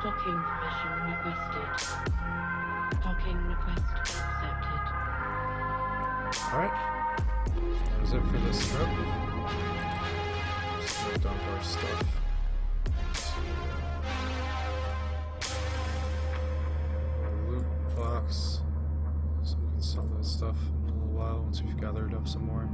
Docking permission requested. Docking request accepted. Alright. That was it for this trip. Just gonna dump our stuff. Loot box. So we can sell that stuff in a little while once we've gathered up some more.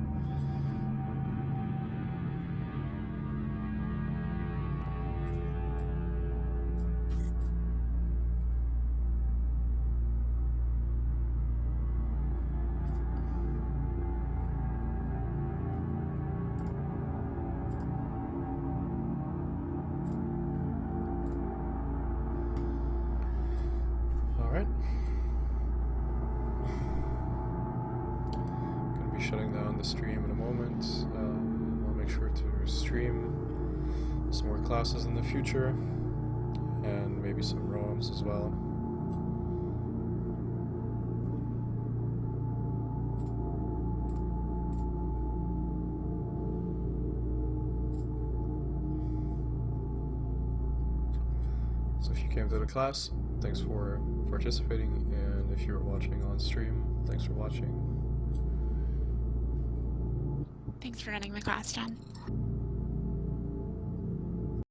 Alright. Gonna be shutting down the stream in a moment. I'll make sure to stream some more classes in the future, and maybe some ROMs as well. So if you came to the class, thanks for participating, and if you were watching on stream, thanks for watching. Thanks for running the class, John.